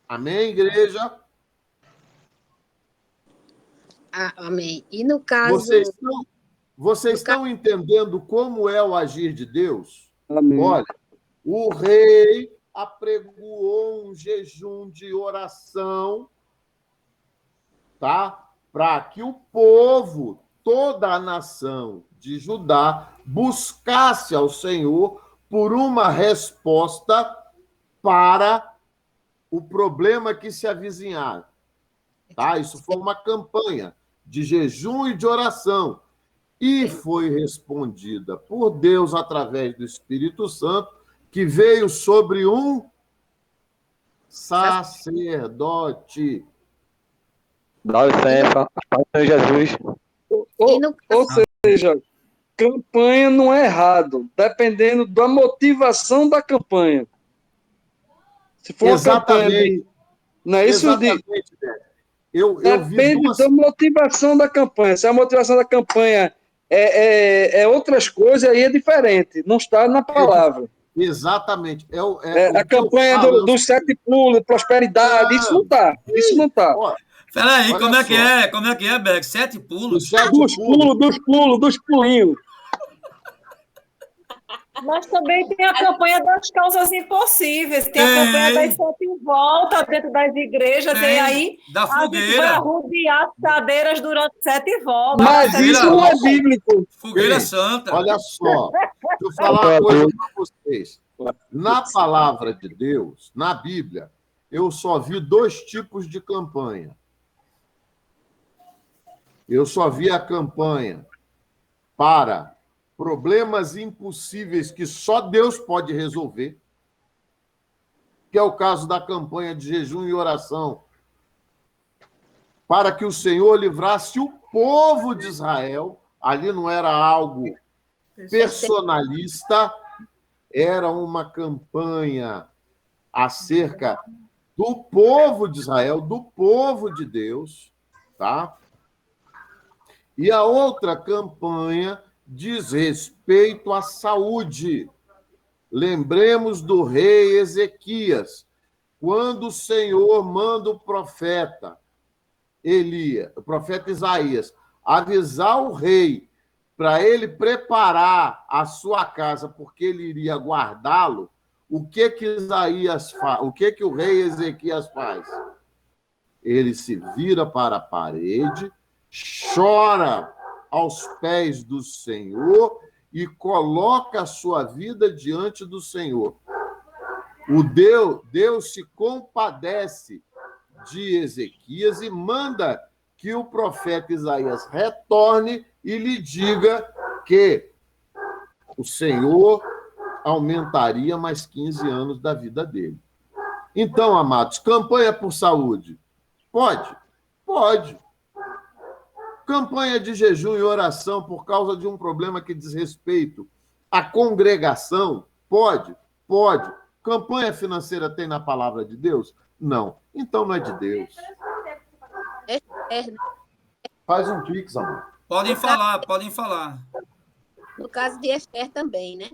Amém, igreja? Amém. E no caso... Vocês estão entendendo como é o agir de Deus? Amém. Olha, o rei apregoou um jejum de oração, tá? Para que o povo, toda a nação de Judá, buscasse ao Senhor por uma resposta para o problema que se avizinhava. Tá? Isso foi uma campanha de jejum e de oração. E foi respondida por Deus através do Espírito Santo, que veio sobre um sacerdote. Dá licença, Pai de Jesus. Ou seja, campanha não é errado, dependendo da motivação da campanha. Se for uma campanha de... Não é isso? Exatamente, eu Depende da motivação da campanha. Se a motivação da campanha é outras coisas, aí é diferente. Não está na palavra. Exatamente. A campanha dos 7 pulos, prosperidade, isso não está. Isso não está. Peraí, como é que é? Como é que é, Beck? 7 pulos? Dos pulinhos. Mas também tem a campanha das causas impossíveis, tem a campanha das 7 voltas dentro das igrejas, tem aí da fogueira. A gente vai rodear as cadeiras durante 7 voltas. Mas isso não é bíblico. Fogueira santa. Olha só, deixa eu falar uma coisa para vocês. Na palavra de Deus, na Bíblia, eu só vi 2 tipos de campanha. Eu só vi a campanha para problemas impossíveis que só Deus pode resolver, que é o caso da campanha de jejum e oração, para que o Senhor livrasse o povo de Israel. Ali não era algo personalista, era uma campanha acerca do povo de Israel, do povo de Deus, tá? E a outra campanha diz respeito à saúde. Lembremos do rei Ezequias, quando o Senhor manda o profeta o profeta Isaías, avisar o rei para ele preparar a sua casa, porque ele iria guardá-lo. O que Isaías faz? O que o rei Ezequias faz? Ele se vira para a parede, chora aos pés do Senhor e coloca a sua vida diante do Senhor. Deus se compadece de Ezequias e manda que o profeta Isaías retorne e lhe diga que o Senhor aumentaria mais 15 anos da vida dele. Então, amados, campanha por saúde. Pode? Pode. Campanha de jejum e oração por causa de um problema que diz respeito à congregação? Pode? Pode. Campanha financeira tem na palavra de Deus? Não. Então não é de Deus. Faz um pix, amor. Podem falar, podem falar. No caso de Esther também, né?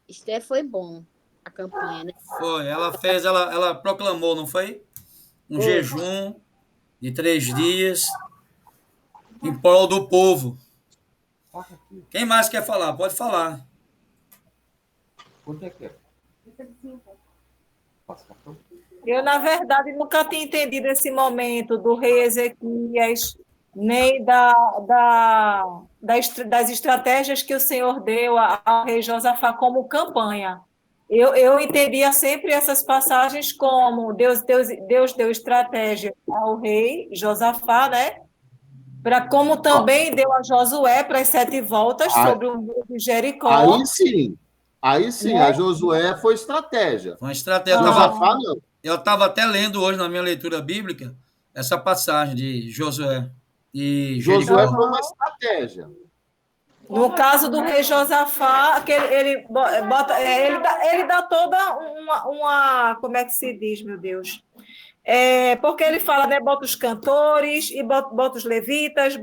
Esther foi bom, a campanha, né? Foi, ela proclamou, não foi? Um jejum de 3 dias em prol do povo. Quem mais quer falar? Pode falar. Quanto é que é? Eu, na verdade, nunca tinha entendido esse momento do rei Ezequias, nem das estratégias que o Senhor deu ao rei Josafá como campanha. Eu entendia sempre essas passagens como Deus deu estratégia ao rei Josafá, né? Como também deu a Josué para as 7 voltas Ah, sobre o muro de Jericó. Aí sim, Né? a Josué foi estratégia. Foi uma estratégia. Josafá não. Eu estava até lendo hoje na minha leitura bíblica essa passagem de Josué e Josué Jericó. foi uma estratégia. No caso do rei Josafá, que ele dá toda como é que se diz, meu Deus? Porque ele fala, né? Bota os cantores e bota os levitas,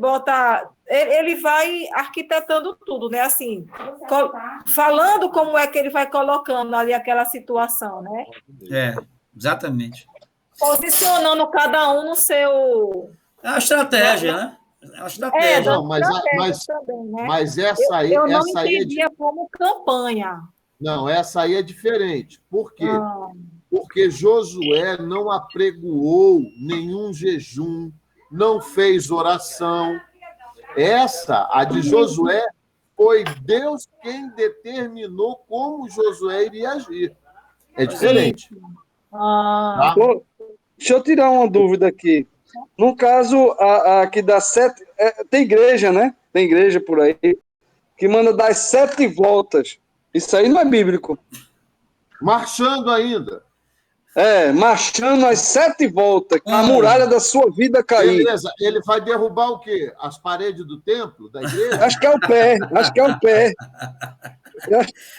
ele vai arquitetando tudo, né? Assim, falando como é que ele vai colocando ali aquela situação, né? Exatamente. Posicionando cada um no seu. É uma estratégia, né? É uma estratégia. Não, também, né? mas essa aí, Eu não essa aí entendia como campanha. não, essa aí é diferente. Por quê? Porque Josué não apregoou nenhum jejum, não fez oração. A de Josué, foi Deus quem determinou como Josué iria agir. É diferente. Ah, Tá? Deixa eu tirar uma dúvida aqui. No caso, aqui das 7. Tem igreja, né? Tem igreja por aí que manda dar 7 voltas. Isso aí não é bíblico. Marchando ainda. Marchando as 7 voltas, a muralha da sua vida cair. Beleza, ele vai derrubar o quê? As paredes do templo, da igreja? Acho que é o pé.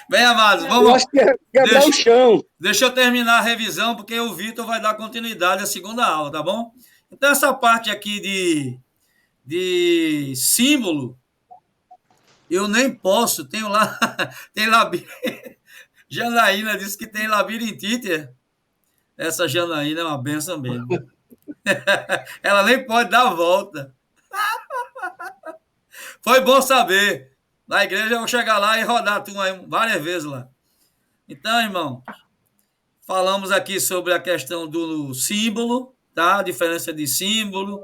Bem, amados, Eu vamos. acho que é quebrar o chão. Deixa eu terminar a revisão, porque o Vitor vai dar continuidade à segunda aula, tá bom? Então, essa parte aqui de símbolo, eu nem posso, tenho lá, tem Janaína disse que tem labirintite. Essa Janaína é uma benção mesmo. Ela nem pode dar a volta. Foi bom saber. Na igreja eu vou chegar lá e rodar a turma várias vezes lá. Então, irmão, falamos aqui sobre a questão do símbolo, tá? A diferença de símbolo,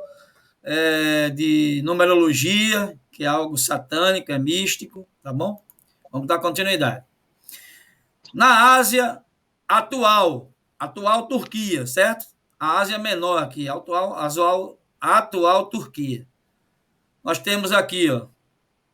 de numerologia, que é algo satânico, é místico, tá bom? Vamos dar continuidade. Na Ásia atual Turquia, certo? A Ásia Menor aqui, atual Turquia. Nós temos aqui, ó,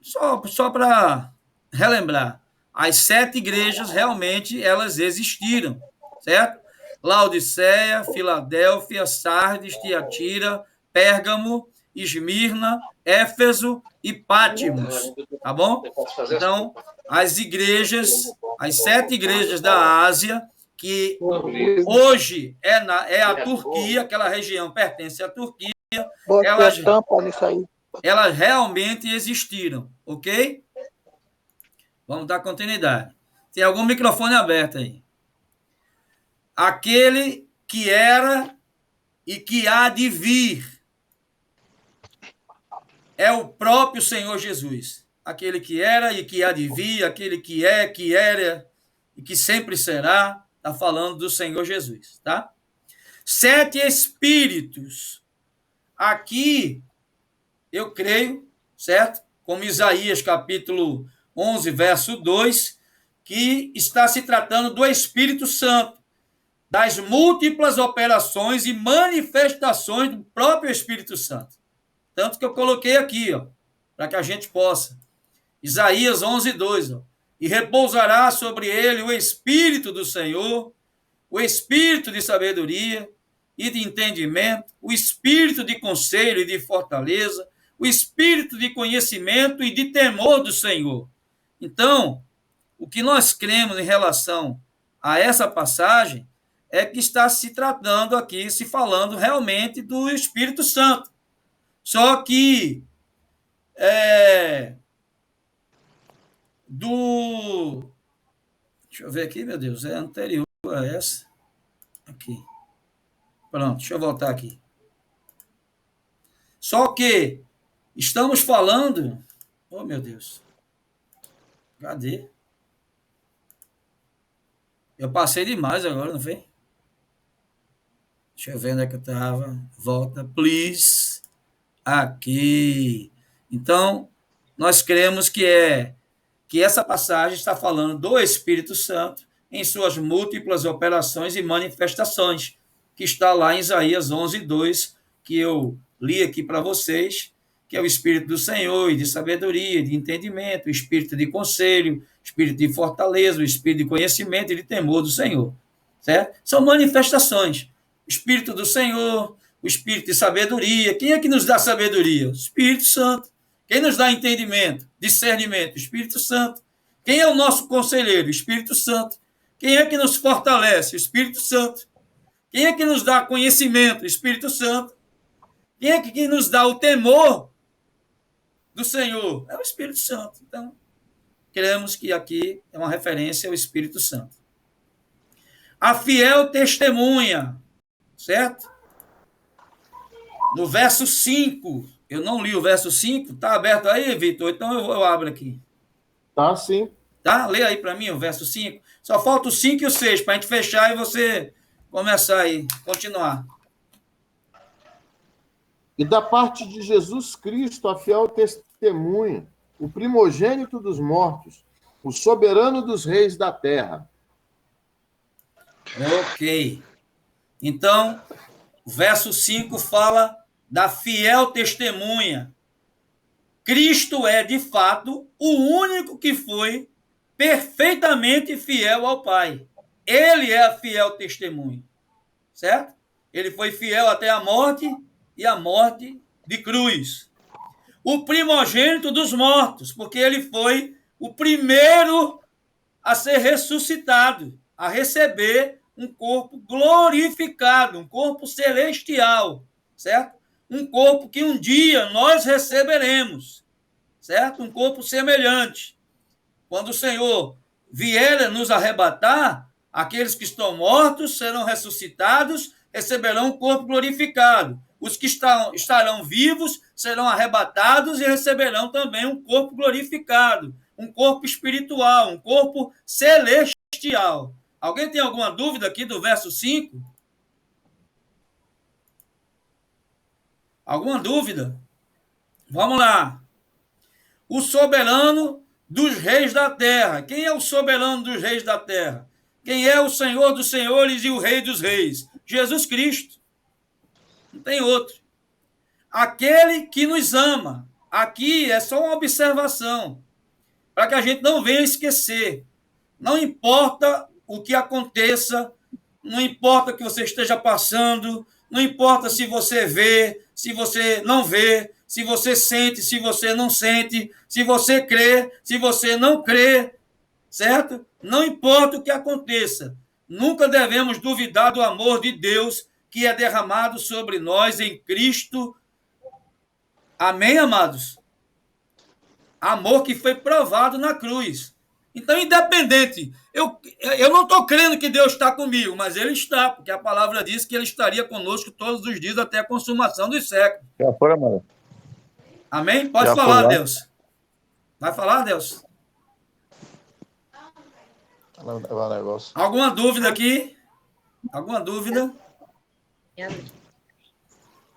só para relembrar, as 7 igrejas realmente elas existiram, certo? Laodiceia, Filadélfia, Sardes, Tiatira, Pérgamo, Esmirna, Éfeso e Pátimos, tá bom? Então, as 7 igrejas da Ásia, que hoje é a Turquia, aquela região pertence à Turquia, elas realmente existiram, ok? Vamos dar continuidade. Tem algum microfone aberto aí? Aquele que era e que há de vir é o próprio Senhor Jesus. Aquele que era e que há de vir, aquele que é, que era e que sempre será, está falando do Senhor Jesus, tá? 7 espíritos. Aqui, eu creio, certo? Como Isaías, capítulo 11, verso 2, que está se tratando do Espírito Santo, das múltiplas operações e manifestações do próprio Espírito Santo. Tanto que eu coloquei aqui, ó, para que a gente possa. Isaías 11, 2, ó. E repousará sobre ele o Espírito do Senhor, o Espírito de sabedoria e de entendimento, o Espírito de conselho e de fortaleza, o Espírito de conhecimento e de temor do Senhor. Então, o que nós cremos em relação a essa passagem é que está se tratando aqui, se falando realmente do Espírito Santo. Só que deixa eu ver aqui, meu Deus, é anterior a essa. Aqui. Pronto, deixa eu voltar aqui. Só que estamos falando... Oh, meu Deus. Cadê? Eu passei demais agora, não foi? Deixa eu ver onde é que eu estava. Volta, please. Aqui. Então, nós cremos que essa passagem está falando do Espírito Santo, em suas múltiplas operações e manifestações, que está lá em Isaías 11:2, que eu li aqui para vocês, que é o Espírito do Senhor, e de sabedoria, de entendimento, o Espírito de conselho, Espírito de fortaleza, o Espírito de conhecimento e de temor do Senhor. Certo? São manifestações. O Espírito do Senhor, o Espírito de sabedoria. Quem é que nos dá sabedoria? O Espírito Santo. Quem nos dá entendimento, discernimento? O Espírito Santo. Quem é o nosso conselheiro? O Espírito Santo. Quem é que nos fortalece? O Espírito Santo. Quem é que nos dá conhecimento? O Espírito Santo. Quem é que nos dá o temor do Senhor? É o Espírito Santo. Então, cremos que aqui é uma referência ao Espírito Santo. A fiel testemunha, certo? No verso 5, eu não li o verso 5, está aberto aí, Vitor? Então eu abro aqui. Tá, sim. Tá? Lê aí para mim o verso 5. Só falta o 5 e o 6 para a gente fechar e você começar aí, continuar. E da parte de Jesus Cristo, a fiel testemunha, o primogênito dos mortos, o soberano dos reis da terra. Ok. Então, o verso 5 fala da fiel testemunha. Cristo é, de fato, o único que foi perfeitamente fiel ao Pai. Ele é a fiel testemunha. Certo? Ele foi fiel até a morte e a morte de cruz. O primogênito dos mortos, porque ele foi o primeiro a ser ressuscitado, a receber um corpo glorificado, um corpo celestial, certo? Um corpo que um dia nós receberemos, certo? Um corpo semelhante. Quando o Senhor vier nos arrebatar, aqueles que estão mortos serão ressuscitados, receberão um corpo glorificado. Os que estarão vivos serão arrebatados e receberão também um corpo glorificado, um corpo espiritual, um corpo celestial. Alguém tem alguma dúvida aqui do verso 5? Alguma dúvida? Vamos lá. O soberano dos reis da terra. Quem é o soberano dos reis da terra? Quem é o Senhor dos senhores e o Rei dos reis? Jesus Cristo. Não tem outro. Aquele que nos ama. Aqui é só uma observação, para que a gente não venha esquecer. Não importa o que aconteça, não importa o que você esteja passando, não importa se você vê, se você não vê, se você sente, se você não sente, se você crê, se você não crê, certo? Não importa o que aconteça, nunca devemos duvidar do amor de Deus que é derramado sobre nós em Cristo. Amém, amados? Amor que foi provado na cruz. Então, independente, eu não estou crendo que Deus está comigo, mas Ele está, porque a palavra diz que Ele estaria conosco todos os dias até a consumação dos séculos. Já foi, amor? Amém? Pode falar, Deus. Vai falar, Deus? Alguma dúvida aqui? Alguma dúvida?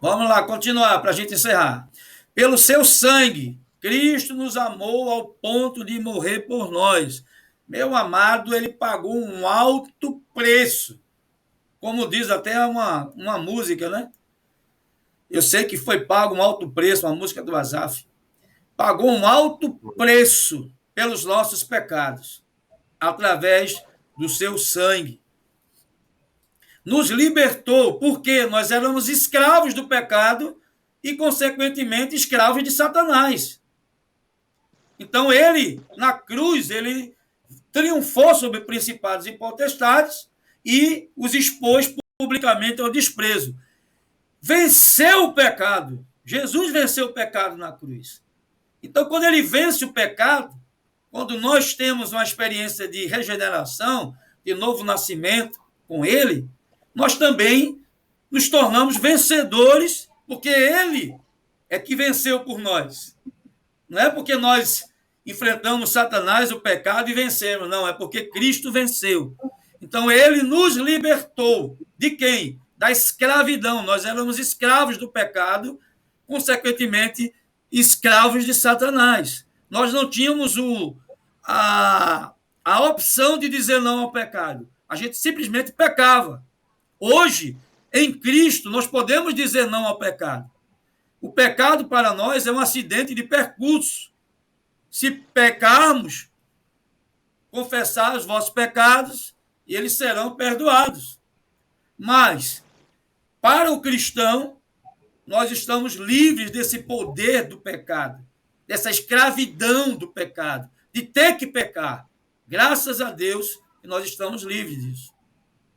Vamos lá, continuar para a gente encerrar. Pelo seu sangue, Cristo nos amou ao ponto de morrer por nós. Meu amado, ele pagou um alto preço. Como diz até uma música, né? Eu sei que foi pago um alto preço, uma música do Asaf. Pagou um alto preço pelos nossos pecados, através do seu sangue. Nos libertou, porque nós éramos escravos do pecado e, consequentemente, escravos de Satanás. Então, ele, na cruz, ele triunfou sobre principados e potestades e os expôs publicamente ao desprezo. Venceu o pecado. Jesus venceu o pecado na cruz. Então, quando ele vence o pecado, quando nós temos uma experiência de regeneração, de novo nascimento com ele, nós também nos tornamos vencedores, porque ele é que venceu por nós. Não é porque nós enfrentamos Satanás, o pecado, e vencemos. Não, é porque Cristo venceu. Então, ele nos libertou. De quem? Da escravidão. Nós éramos escravos do pecado, consequentemente, escravos de Satanás. Nós não tínhamos a opção de dizer não ao pecado. A gente simplesmente pecava. Hoje, em Cristo, nós podemos dizer não ao pecado. O pecado para nós é um acidente de percurso. Se pecarmos, confessar os vossos pecados e eles serão perdoados. Mas, para o cristão, nós estamos livres desse poder do pecado, dessa escravidão do pecado, de ter que pecar. Graças a Deus que nós estamos livres disso.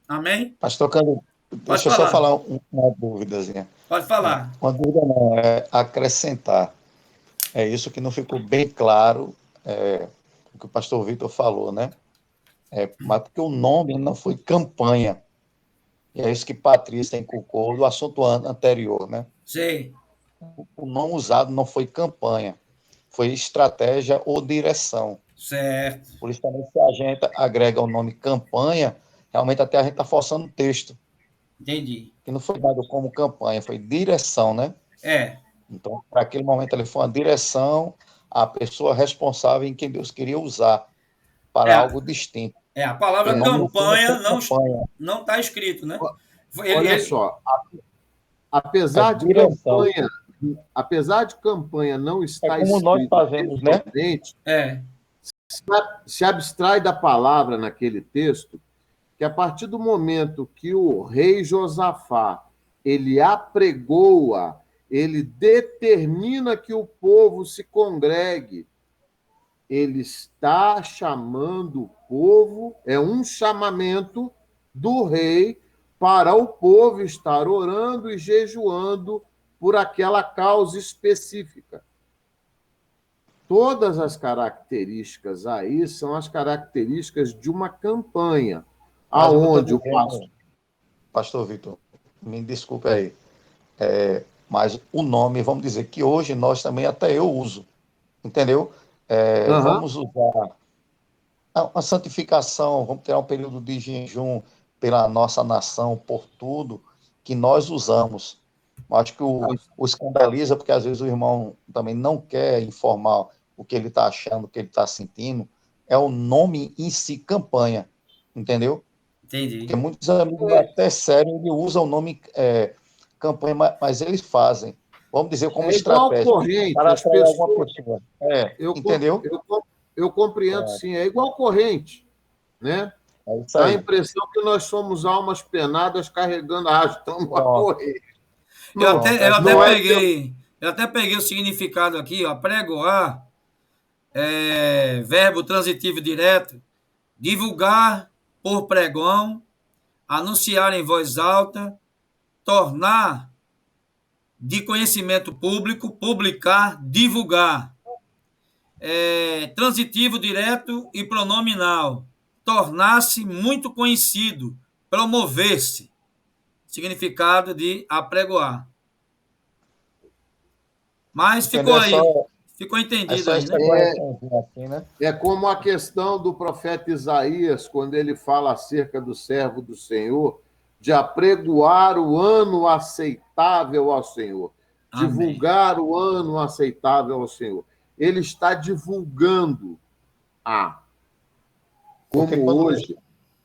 Amém? Pastor Cândido, deixa eu só falar uma dúvidazinha. Pode falar. Uma dúvida não, é acrescentar. É isso que não ficou bem claro, o que o pastor Vitor falou, né? Mas porque o nome não foi campanha. E é isso que Patrícia inculcou do assunto anterior, né? Sim. O nome usado não foi campanha, foi estratégia ou direção. Certo. Por isso também, se a gente agrega o nome campanha, realmente até a gente está forçando o texto. Entendi. Que não foi dado como campanha, foi direção, né? Então, para aquele momento, ele foi uma direção à pessoa responsável em quem Deus queria usar para algo distinto. A palavra campanha não está escrito, né? Olha só, apesar de campanha não estar como escrito, nós fazemos, né? Se abstrai da palavra naquele texto que a partir do momento que o rei Josafá ele apregoa, ele determina que o povo se congregue, ele está chamando o povo, é um chamamento do rei para o povo estar orando e jejuando por aquela causa específica. Todas as características aí são as características de uma campanha, aonde o pastor Vitor, me desculpe aí, mas o nome, vamos dizer que hoje nós também, até eu uso, entendeu? Vamos usar a santificação, vamos ter um período de jejum pela nossa nação, por tudo que nós usamos. Acho que o escandaliza, porque às vezes o irmão também não quer informar o que ele está achando, o que ele está sentindo, é o nome em si, campanha, entendeu? Entendi. Porque muitos amigos, até sério, ele usa o nome campanha, mas eles fazem, vamos dizer, como estratégia. Corrente, para as pessoas... alguma pessoa. Entendeu? Eu compreendo, sim. É igual corrente, né? Dá a impressão que nós somos almas penadas carregando estamos a correr. Eu até peguei o significado aqui, ó, pregoar, verbo transitivo direto, divulgar por pregão, anunciar em voz alta, tornar de conhecimento público, publicar, divulgar. Transitivo direto e pronominal, tornar-se muito conhecido, promover-se. Significado de apregoar. Mas ficou aí, ficou entendido aí, né? É como a questão do profeta Isaías, quando ele fala acerca do servo do Senhor, de apregoar o ano aceitável ao Senhor, divulgar o ano aceitável ao Senhor. Ele está divulgando como hoje,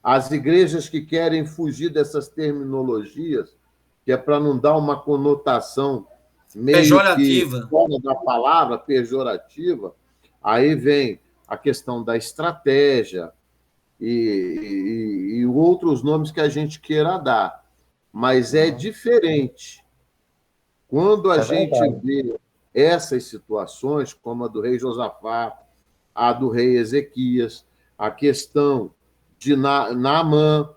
as igrejas que querem fugir dessas terminologias, que é para não dar uma conotação meio pejorativa, que fora da palavra, pejorativa, aí vem a questão da estratégia e outros nomes que a gente queira dar. Mas é diferente. Quando a gente vê essas situações, como a do rei Josafá, a do rei Ezequias, a questão de Naamã.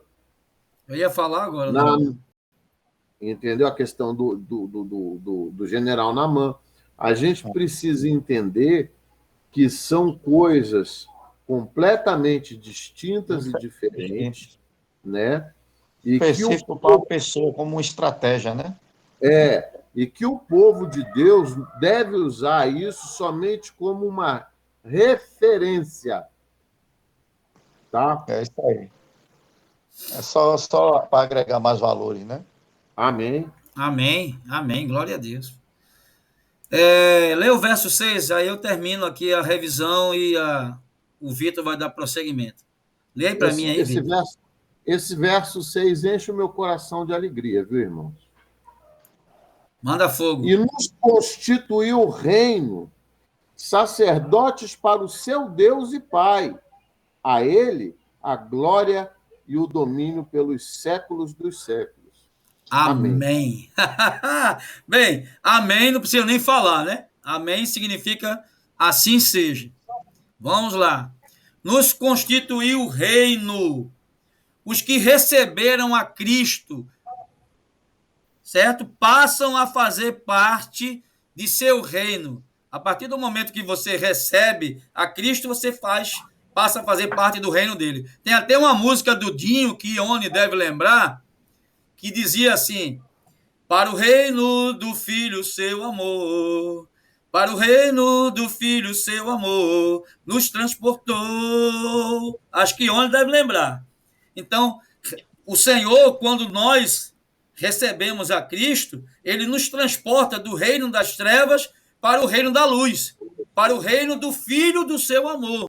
Eu ia falar agora. Entendeu? A questão do general Naamã. A gente precisa entender que são coisas completamente distintas e diferentes, né? E específico para uma pessoa, como uma estratégia, né? E que o povo de Deus deve usar isso somente como uma referência. Tá? É isso aí. É só para agregar mais valores, né? Amém. Amém. Amém. Glória a Deus. Lê o verso 6, aí eu termino aqui a revisão e o Vitor vai dar prosseguimento. Lê aí para mim aí, Vitor. Esse verso 6 enche o meu coração de alegria, viu, irmãos? Manda fogo. E nos constituiu reino, sacerdotes para o seu Deus e Pai. A ele a glória e o domínio pelos séculos dos séculos. Amém. Bem, amém não precisa nem falar, né? Amém significa assim seja. Vamos lá. Nos constituiu reino. Os que receberam a Cristo, certo? Passam a fazer parte de seu reino. A partir do momento que você recebe a Cristo, você passa a fazer parte do reino dele. Tem até uma música do Dinho, que Ione deve lembrar, que dizia assim: para o reino do Filho, seu amor, para o reino do Filho, seu amor, nos transportou. Acho que Ione deve lembrar. Então, o Senhor, quando nós recebemos a Cristo, ele nos transporta do reino das trevas para o reino da luz, para o reino do Filho do seu amor,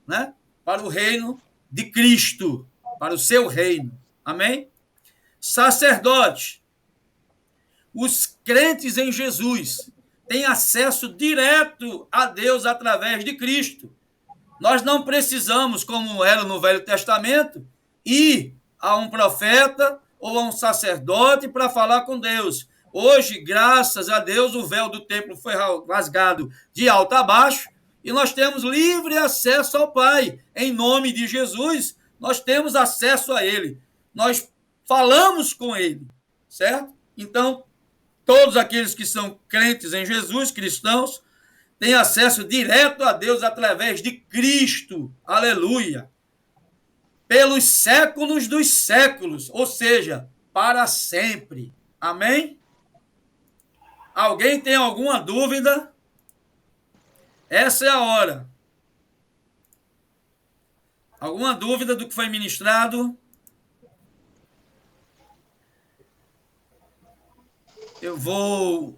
né? Para o reino de Cristo, para o seu reino. Amém? Sacerdote. Os crentes em Jesus têm acesso direto a Deus através de Cristo. Nós não precisamos, como era no Velho Testamento, ir a um profeta ou a um sacerdote para falar com Deus. Hoje, graças a Deus, o véu do templo foi rasgado de alto a baixo e nós temos livre acesso ao Pai. Em nome de Jesus, nós temos acesso a Ele. Nós falamos com Ele, certo? Então, todos aqueles que são crentes em Jesus, cristãos, têm acesso direto a Deus através de Cristo. Aleluia! Pelos séculos dos séculos, ou seja, para sempre. Amém? Alguém tem alguma dúvida? Essa é a hora. Alguma dúvida do que foi ministrado? Eu vou